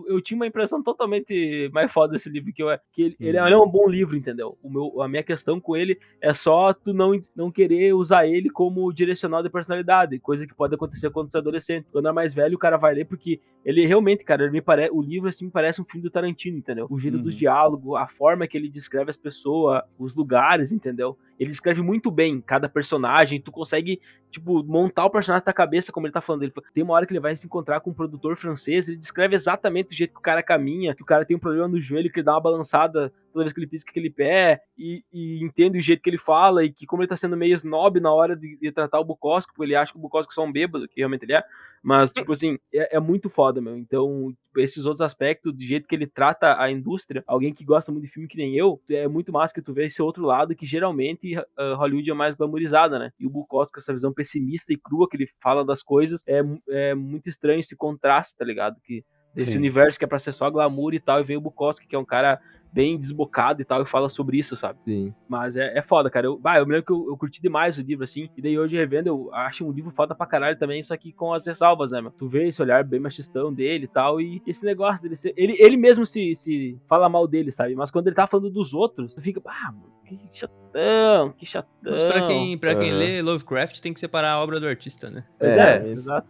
eu tinha uma impressão totalmente mais foda desse livro, ele é um bom livro, entendeu? A minha questão com ele é só tu não querer usar ele como direcional de personalidade, coisa que pode acontecer quando você é adolescente. Quando é mais velho, o cara vai ler, porque ele realmente, cara, o livro, assim, me parece um filme do Tarantino, entendeu? O jeito dos diálogos, a forma que ele descreve as pessoas, os lugares, entendeu? Ele descreve muito bem cada personagem, tu consegue, tipo, montar o personagem na cabeça como ele tá falando. Tem uma hora que ele vai se encontrar com um produtor francês, ele descreve exatamente o jeito que o cara caminha, que o cara tem um problema no joelho, que ele dá uma balançada toda vez que ele pisca aquele pé, e entende o jeito que ele fala, e que como ele tá sendo meio snob na hora de tratar o Bukowski, porque ele acha que o Bukowski é só um bêbado, que realmente ele é, mas, tipo assim, é muito foda, meu. Então, esses outros aspectos, do jeito que ele trata a indústria, alguém que gosta muito de filme que nem eu, é muito massa que tu vê esse outro lado que geralmente Hollywood é mais glamourizada, né? E o Bukowski, com essa visão pessimista e crua que ele fala das coisas, é muito estranho esse contraste, tá ligado? Que desse universo que é pra ser só glamour e tal, e vem o Bukowski, que é um cara bem desbocado e tal, e fala sobre isso, sabe? Sim. Mas é foda, cara. Eu me lembro que eu curti demais o livro, assim, e daí hoje revendo, eu acho um livro foda pra caralho também, só que com as ressalvas, né, meu? Tu vê esse olhar bem machistão dele e tal, e esse negócio dele ser... Ele mesmo se fala mal dele, sabe? Mas quando ele tá falando dos outros, tu fica, mano, que chatão. Mas pra quem lê Lovecraft, tem que separar a obra do artista, né? Pois exato.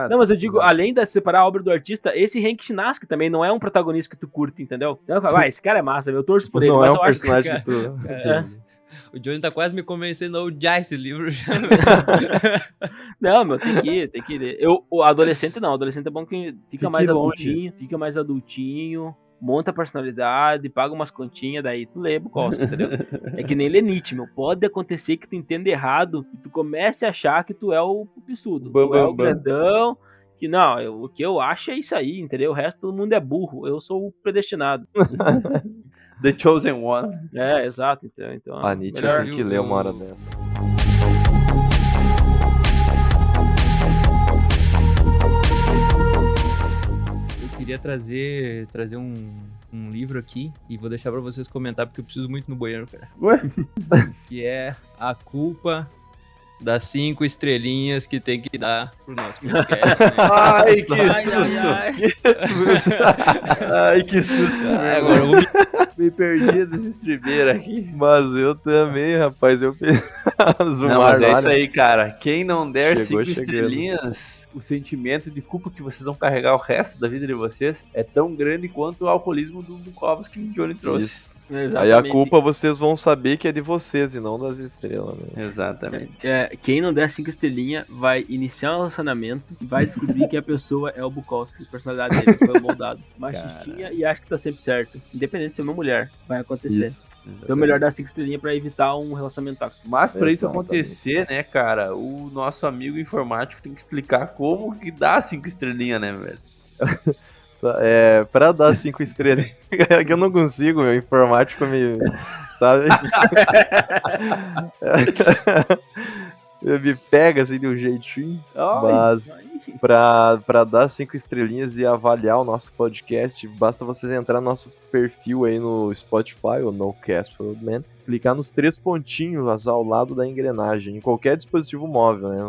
Não, mas eu digo, além de separar a obra do artista, esse Hank Chinaski também não é um protagonista que tu curte, entendeu? Não, esse cara é massa, eu torço por ele, Não mas é um eu acho personagem que tu... O Johnny tá quase me convencendo a odiar esse livro já. Não, meu, tem que ler. O adolescente não, adolescente é bom que fica mais adultinho, monta a personalidade, paga umas continhas, daí tu lê Bukowski, entendeu? É que nem ler Nietzsche, meu. Pode acontecer que tu entenda errado e tu comece a achar que tu é o pissudo, tu é o grandão, que não, o que eu acho é isso aí, entendeu? O resto todo mundo é burro, eu sou o predestinado. The Chosen One. É, exato, então A Nietzsche melhor... tem que ler uma hora dessa. Eu queria trazer um livro aqui e vou deixar pra vocês comentar porque eu preciso muito no banheiro, cara. Ué? Que é A Culpa das 5 estrelinhas que tem que dar pro nosso podcast. Né? Ai, que susto! Ai, que susto! Agora eu vou me perdi desse streamer aqui. Mas eu também, rapaz, eu fiz Não, mas é isso aí, cara. Quem não der Chegou 5 estrelinhas, o sentimento de culpa que vocês vão carregar o resto da vida de vocês é tão grande quanto o alcoolismo do Bukowski que o Johnny trouxe. Isso. Exatamente. Aí a culpa vocês vão saber que é de vocês e não das estrelas, né? Exatamente. Quem não der 5 estrelinhas vai iniciar um relacionamento e vai descobrir que a pessoa é o Bukowski, a personalidade dele foi moldado. Machistinha e acha que tá sempre certo. Independente de ser uma mulher, vai acontecer. Isso. Então é melhor dar 5 estrelinhas pra evitar um relacionamento tóxico. Mas pra isso Exatamente. acontecer, né, cara, o nosso amigo informático tem que explicar como que dá 5 estrelinhas, né, velho? Pra dar 5 estrelas, é que eu não consigo, meu informático me. Sabe? Me pega assim de um jeitinho. Mas pra dar 5 estrelinhas e avaliar o nosso podcast, basta vocês entrar no nosso perfil aí no Spotify, ou NoCast for Man, clicar nos 3 pontinhos ao lado da engrenagem, em qualquer dispositivo móvel, né?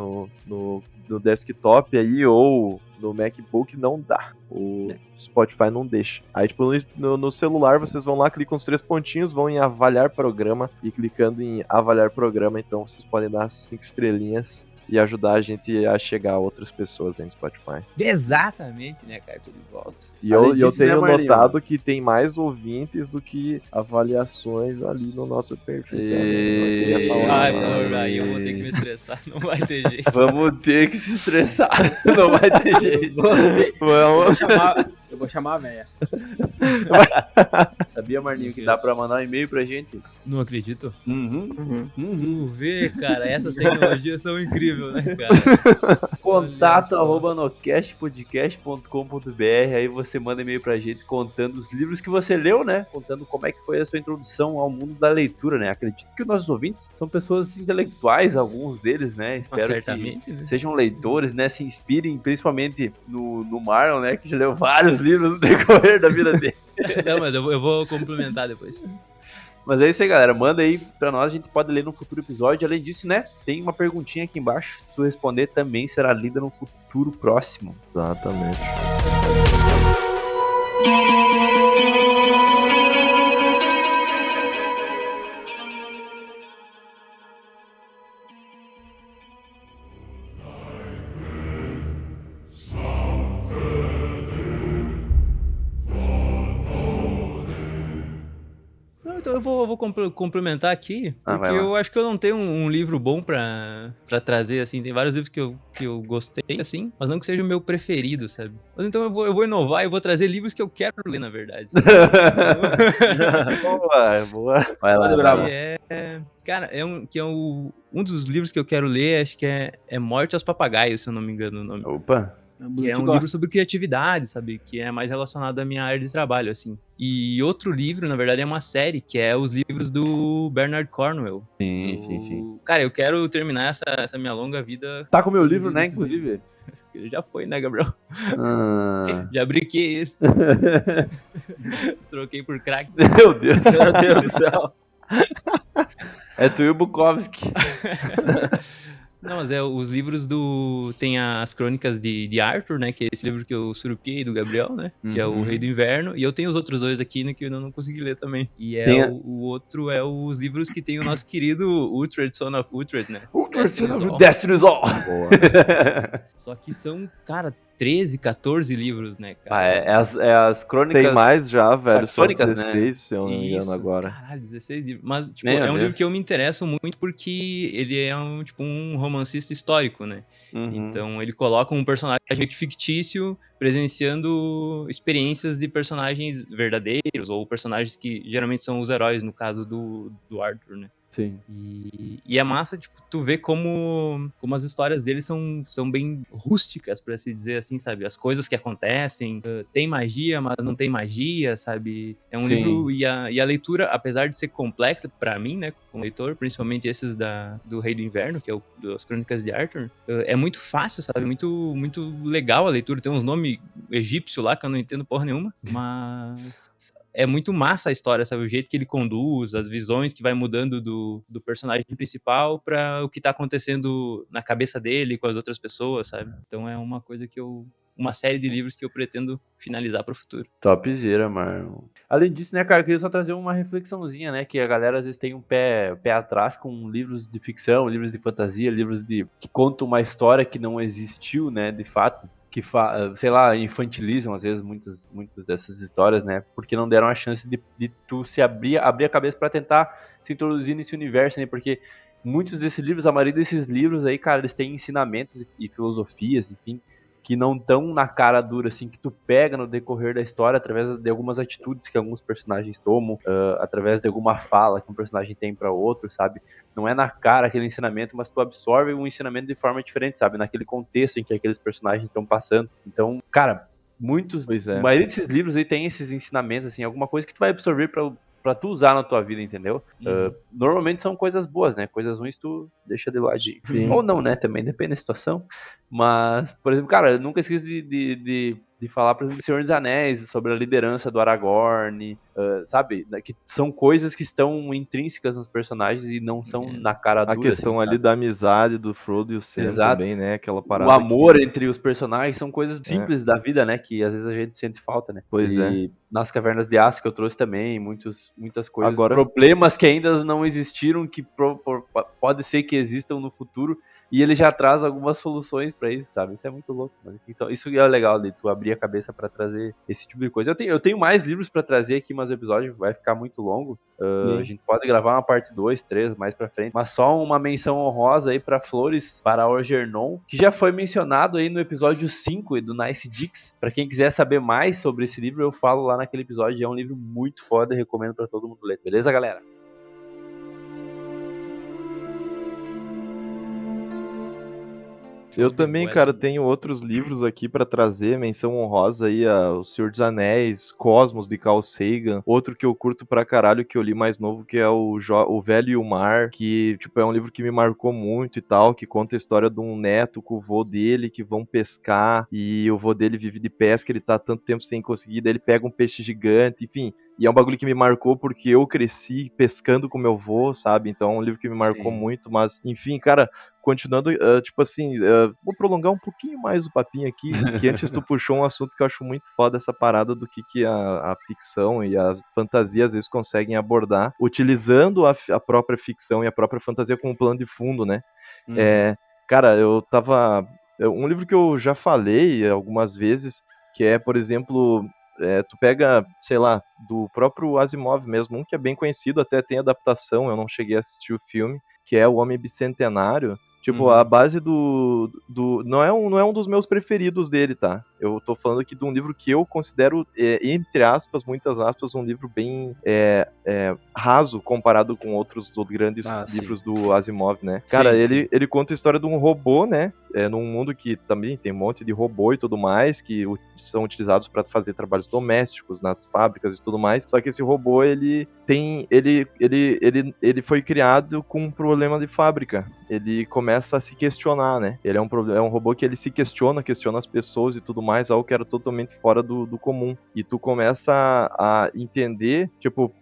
No desktop aí ou no MacBook não dá. O Spotify não deixa. Aí, tipo, no celular, vocês vão lá, clicam os 3 pontinhos, vão em avaliar programa e clicando em avaliar programa, então vocês podem dar 5 estrelinhas e ajudar a gente a chegar a outras pessoas aí no Spotify. Exatamente, né, cara? Tudo de volta. E eu disso, tenho né, Marlinho? notado que tem mais ouvintes do que avaliações ali no nosso perfil. também. Eu queria falar, Ai, mas- porra, aí eu vou ter que me estressar, não vai ter jeito. Vamos ter que se estressar. Não vai ter jeito. Vamos. Eu vou chamar a véia. Sabia, Marlinho, que dá pra mandar um e-mail pra gente? Não acredito. Uhum. Tu vê, cara, essas tecnologias são incríveis, né, cara? Contato Olha só. arroba nocastpodcast.com.br. Aí você manda e-mail pra gente contando os livros que você leu, né? Contando como é que foi a sua introdução ao mundo da leitura, né? Acredito que os nossos ouvintes são pessoas intelectuais, alguns deles, né? Mas Espero certamente, que né? sejam leitores, né? Se inspirem principalmente no Marlon, né? Que já leu vários livros no decorrer da vida dele. Não, mas eu vou complementar depois. Mas é isso aí, galera. Manda aí pra nós, a gente pode ler no futuro episódio. Além disso, né, tem uma perguntinha aqui embaixo. Se tu responder, também será lida no futuro próximo. Exatamente. Não, então eu vou complementar aqui, Ah, porque vai lá. eu acho que eu não tenho um livro bom pra trazer, assim. Tem vários livros que eu gostei, assim, mas não que seja o meu preferido, sabe? Mas então eu vou inovar e vou trazer livros que eu quero ler, na verdade, sabe? Boa, boa. Vai lá, Olha, vai bravo. lá. Cara, um dos livros que eu quero ler, acho que é Morte aos Papagaios, se eu não me engano o nome. Opa. Que é um livro sobre criatividade, sabe? Que é mais relacionado à minha área de trabalho, assim. E outro livro, na verdade, é uma série, que é os livros do Bernard Cornwell. Sim. Cara, eu quero terminar essa minha longa vida. Tá com o meu lendo livro, né, desses livros. inclusive? Ele já foi, né, Gabriel? Ah. Já brinquei ele. Troquei por crack. Meu Deus. Meu Deus do céu. É tu e o Bukowski. Não, mas os livros do... Tem as crônicas de Arthur, né? Que é esse livro que eu surupiei do Gabriel, né? Que é o Uhum. Rei do Inverno. E eu tenho os outros dois aqui, né? Que eu não consegui ler também. E Tem o outro é os livros que tem o nosso querido Uhtred, Son of Uhtred, né? Destiny's All. Boa. Só que são, cara, 13, 14 livros, né, Ah, cara? é as crônicas. Tem mais já, velho. São saxônicas, né? 16, se eu não me engano, Isso, agora. Caralho, 16 livros. Mas, tipo, Meu é um Deus. livro que eu me interesso muito porque ele é um romancista histórico, né? Uhum. Então ele coloca um personagem meio que fictício presenciando experiências de personagens verdadeiros ou personagens que geralmente são os heróis, no caso do Arthur, né? Sim. E é massa, tipo, tu vê como as histórias deles são bem rústicas, por assim dizer, assim, sabe? As coisas que acontecem, tem magia, mas não tem magia, sabe? É um Sim. livro, e a leitura, apesar de ser complexa pra mim, né, como leitor, principalmente esses do Rei do Inverno, que é das Crônicas de Arthur, é muito fácil, sabe? Muito, muito legal a leitura. Tem uns nomes egípcios lá que eu não entendo porra nenhuma, mas... É muito massa a história, sabe? O jeito que ele conduz, as visões que vai mudando do personagem principal pra o que tá acontecendo na cabeça dele com as outras pessoas, sabe? Então é uma coisa uma série de livros que eu pretendo finalizar pro futuro. Topzera, mano. Além disso, né, cara, eu queria só trazer uma reflexãozinha, né? Que a galera às vezes tem um pé atrás com livros de ficção, livros de fantasia, livros que contam uma história que não existiu, né, de fato. Que, sei lá, infantilizam às vezes muitas dessas histórias, né? Porque não deram a chance de tu se abrir a cabeça pra tentar se introduzir nesse universo, né? Porque muitos desses livros, a maioria desses livros aí, cara, eles têm ensinamentos e filosofias, enfim, que não estão na cara dura, assim, que tu pega no decorrer da história através de algumas atitudes que alguns personagens tomam, através de alguma fala que um personagem tem para outro, sabe? Não é na cara aquele ensinamento, mas tu absorve um ensinamento de forma diferente, sabe? Naquele contexto em que aqueles personagens estão passando. Então, cara, Pois é. a maioria desses livros aí tem esses ensinamentos, assim, alguma coisa que tu vai absorver pra tu usar na tua vida, entendeu? Normalmente são coisas boas, né? Coisas ruins tu deixa de lado. Ou não, né? Também depende da situação. Mas, por exemplo, cara, eu nunca esqueci de falar, por exemplo, do Senhor dos Anéis, sobre a liderança do Aragorn, sabe? Que são coisas que estão intrínsecas nos personagens e não são na cara dura. A questão assim, ali da amizade do Frodo e o Sam Exato. também, né? Aquela o parada amor entre os personagens são coisas simples da vida, né? Que às vezes a gente sente falta, né? Pois e nas Cavernas de Aço que eu trouxe também, muitas coisas, Agora- problemas que ainda não existiram, que pode ser que existam no futuro, E ele já traz algumas soluções pra isso, sabe? Isso é muito louco, mano. Então, isso é legal de tu abrir a cabeça pra trazer esse tipo de coisa. Eu tenho mais livros pra trazer aqui, mas o episódio vai ficar muito longo. A gente pode gravar uma parte 2, 3 mais pra frente. Mas só uma menção honrosa aí pra Flores para Algernon, que já foi mencionado aí no episódio 5 do Nice Dicks. Pra quem quiser saber mais sobre esse livro, eu falo lá naquele episódio. É um livro muito foda e recomendo pra todo mundo ler. Beleza, galera? Eu Show de também, bola. cara, tenho outros livros aqui pra trazer, menção honrosa aí a O Senhor dos Anéis, Cosmos, de Carl Sagan. Outro que eu curto pra caralho, que eu li mais novo, que é o Velho e o Mar, que, tipo, é um livro que me marcou muito e tal, que conta a história de um neto com o vô dele, que vão pescar, e o vô dele vive de pesca, ele tá há tanto tempo sem conseguir, daí ele pega um peixe gigante, enfim. E é um bagulho que me marcou porque eu cresci pescando com meu vô, sabe? Então é um livro que me marcou Sim. muito, mas, enfim, cara, continuando, tipo assim, vou prolongar um pouquinho mais o papinho aqui, que antes tu puxou um assunto que eu acho muito foda, essa parada do que a ficção e a fantasia às vezes conseguem abordar, utilizando a própria ficção e a própria fantasia como plano de fundo, né? Uhum. Cara, um livro que eu já falei algumas vezes, que é, por exemplo, tu pega, sei lá, do próprio Asimov mesmo, um que é bem conhecido, até tem adaptação, eu não cheguei a assistir o filme, que é O Homem Bicentenário. Tipo, a Uhum. base não é um dos meus preferidos dele, tá? Eu tô falando aqui de um livro que eu considero, entre aspas, muitas aspas, um livro bem raso comparado com outros grandes Ah, sim, livros do sim. Asimov, né? Cara, Sim, ele, sim. ele conta a história de um robô, né? Num mundo que também tem um monte de robô e tudo mais, que são utilizados para fazer trabalhos domésticos nas fábricas e tudo mais. Só que esse robô, ele foi criado com um problema de fábrica. Ele começa a se questionar, né? Ele é um robô que ele se questiona as pessoas e tudo mais, algo que era totalmente fora do comum. E tu começa a entender, tipo,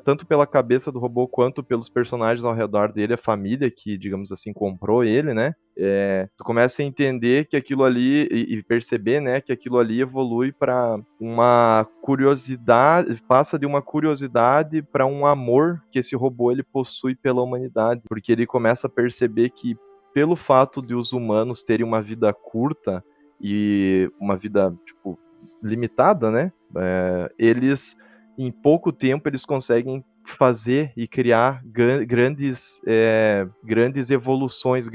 tanto pela cabeça do robô quanto pelos personagens ao redor dele, a família que, digamos assim, comprou ele, né? Tu começa a entender que aquilo ali e perceber, né, que aquilo ali evolui para uma curiosidade, passa de uma curiosidade para um amor que esse robô ele possui pela humanidade, porque ele começa a perceber que pelo fato de os humanos terem uma vida curta e uma vida tipo limitada, né, eles em pouco tempo eles conseguem fazer e criar grandes evoluções,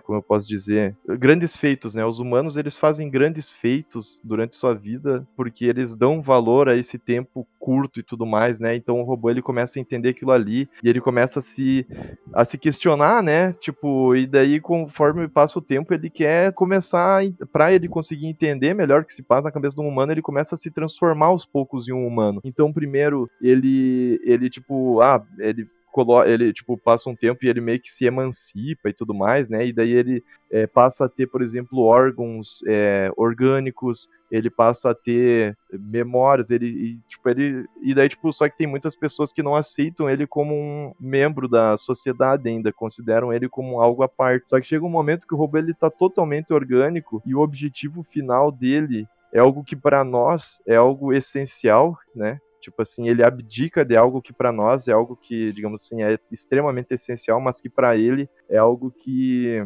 como eu posso dizer, grandes feitos, né? Os humanos eles fazem grandes feitos durante sua vida porque eles dão valor a esse tempo curto e tudo mais, né? Então o robô ele começa a entender aquilo ali e ele começa a se questionar, né? Tipo, e daí conforme passa o tempo ele quer começar para ele conseguir entender melhor o que se passa na cabeça de um humano, ele começa a se transformar aos poucos em um humano. Então primeiro ele tipo, ele tipo passa um tempo e ele meio que se emancipa e tudo mais, né? E daí ele passa a ter, por exemplo, órgãos orgânicos, ele passa a ter memórias, e daí tipo só que tem muitas pessoas que não aceitam ele como um membro da sociedade ainda, consideram ele como algo à parte. Só que chega um momento que o robô ele tá totalmente orgânico e o objetivo final dele é algo que para nós é algo essencial, né? Tipo assim, ele abdica de algo que para nós é algo que, digamos assim, é extremamente essencial, mas que para ele é algo que,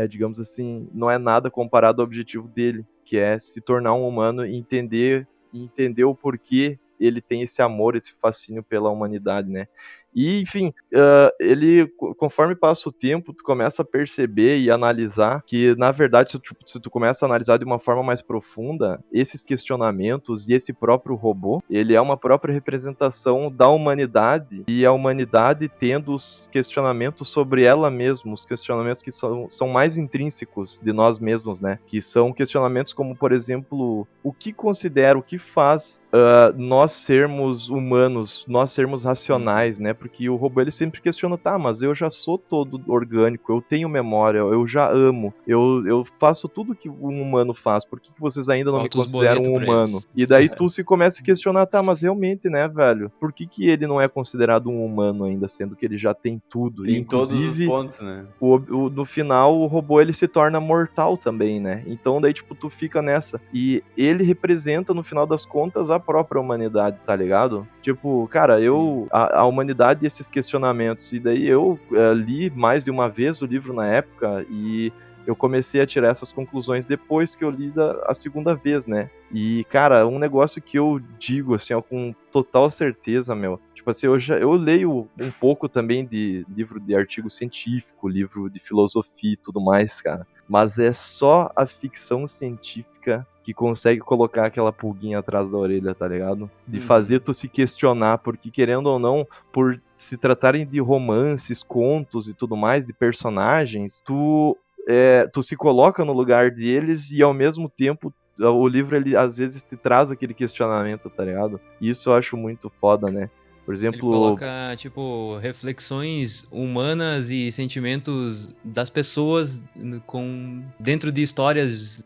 digamos assim, não é nada comparado ao objetivo dele, que é se tornar um humano e entender o porquê ele tem esse amor, esse fascínio pela humanidade, né? E, enfim, conforme passa o tempo, tu começa a perceber e analisar que, na verdade, se tu começa a analisar de uma forma mais profunda, esses questionamentos e esse próprio robô, ele é uma própria representação da humanidade e a humanidade tendo os questionamentos sobre ela mesma, os questionamentos que são mais intrínsecos de nós mesmos, né? Que são questionamentos como, por exemplo, o que faz nós sermos humanos, nós sermos racionais, né? Porque o robô ele sempre questiona, tá, mas eu já sou todo orgânico, eu tenho memória, eu já amo, eu faço tudo que um humano faz, por que vocês ainda não me Falta os consideram boletos um pra humano? eles. E daí tu se começa a questionar, tá, mas realmente, né, velho, por que ele não é considerado um humano ainda, sendo que ele já tem tudo? E, Tem todos os inclusive, pontos, né? no final o robô ele se torna mortal também, né? Então daí tipo tu fica nessa e ele representa no final das contas a própria humanidade, tá ligado? Tipo, cara, a humanidade invade esses questionamentos. E daí eu li mais de uma vez o livro na época e eu comecei a tirar essas conclusões depois que eu li a segunda vez, né? E, cara, um negócio que eu digo, assim, ó, com total certeza, meu, tipo assim, eu leio um pouco também de livro de artigo científico, livro de filosofia e tudo mais, cara, mas é só a ficção científica que consegue colocar aquela pulguinha atrás da orelha, tá ligado? De fazer tu se questionar, porque querendo ou não, por se tratarem de romances, contos e tudo mais, de personagens, tu se coloca no lugar deles e ao mesmo tempo o livro, ele às vezes te traz aquele questionamento, tá ligado? E isso eu acho muito foda, né? Por Ele exemplo... coloca, tipo, reflexões humanas e sentimentos das pessoas dentro de histórias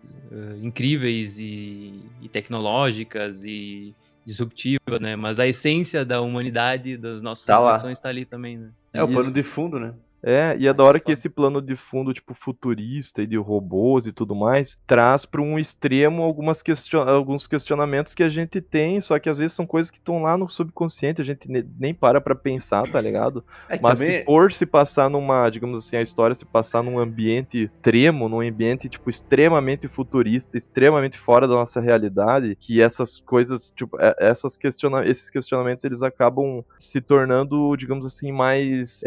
incríveis e tecnológicas e disruptivas, né? Mas a essência da humanidade, das nossas Tá lá. reflexões, tá ali também, né? É o Isso. pano de fundo, né? E é da hora que esse plano de fundo, tipo, futurista e de robôs e tudo mais, traz para um extremo alguns questionamentos que a gente tem, só que às vezes são coisas que estão lá no subconsciente, a gente nem para pra pensar, tá ligado? É que Mas também... que por se passar numa, digamos assim, a história se passar num ambiente extremo, num ambiente, tipo, extremamente futurista, extremamente fora da nossa realidade, que essas coisas, tipo, esses questionamentos, eles acabam se tornando, digamos assim, mais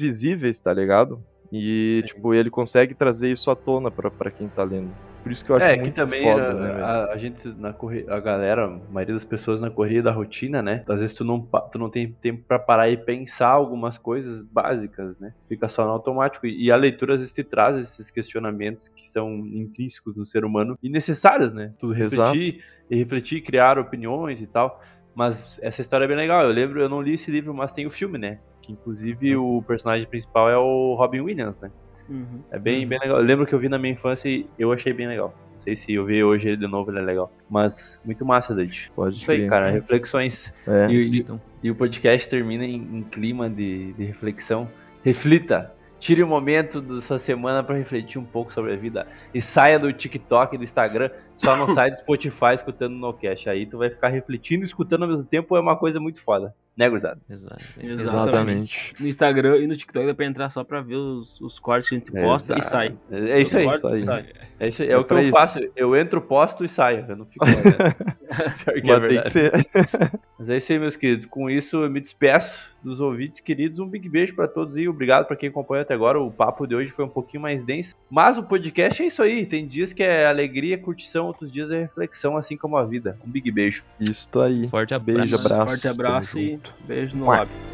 visíveis, tá ligado? E, Sim. tipo, ele consegue trazer isso à tona pra quem tá lendo. Por isso que eu acho que muito também foda, né, velho? a gente, a galera, a maioria das pessoas na correria da rotina, né? Às vezes tu não tem tempo pra parar e pensar algumas coisas básicas, né? Fica só no automático. E a leitura às vezes te traz esses questionamentos que são intrínsecos no ser humano e necessários, né? Tu refletir, criar opiniões e tal. Mas essa história é bem legal. Eu não li esse livro, mas tem o filme, né? Que inclusive o personagem principal é o Robin Williams, né? É bem legal. Eu lembro que eu vi na minha infância e eu achei bem legal. Não sei se eu ver hoje ele de novo, ele é legal. Mas muito massa, Dade. Pode Isso aí, crer. cara. Reflexões. É. E o podcast termina em clima de reflexão. Reflita. Tire um momento da sua semana pra refletir um pouco sobre a vida. E saia do TikTok e do Instagram. Só não sai do Spotify escutando o NoCast. Aí tu vai ficar refletindo e escutando ao mesmo tempo. É uma coisa muito foda. Né, gurizada? Exatamente. No Instagram e no TikTok dá pra entrar só pra ver os cortes que a gente posta e sai. É isso aí. Corta e sai. É isso aí. É o que eu faço. Eu entro, posto e saio. Eu não fico olhando. Pior que é Mas tem que verdade. ser. Mas é isso aí, meus queridos. Com isso, eu me despeço dos ouvintes queridos. Um big beijo pra todos aí. Obrigado pra quem acompanhou até agora. O papo de hoje foi um pouquinho mais denso. Mas o podcast é isso aí. Tem dias que é alegria, curtição. Outros dias é reflexão, assim como a vida. Um big beijo. Isso aí. Forte abraço. Beijo, abraço. Forte abraço Tamo e junto. beijo no lábio.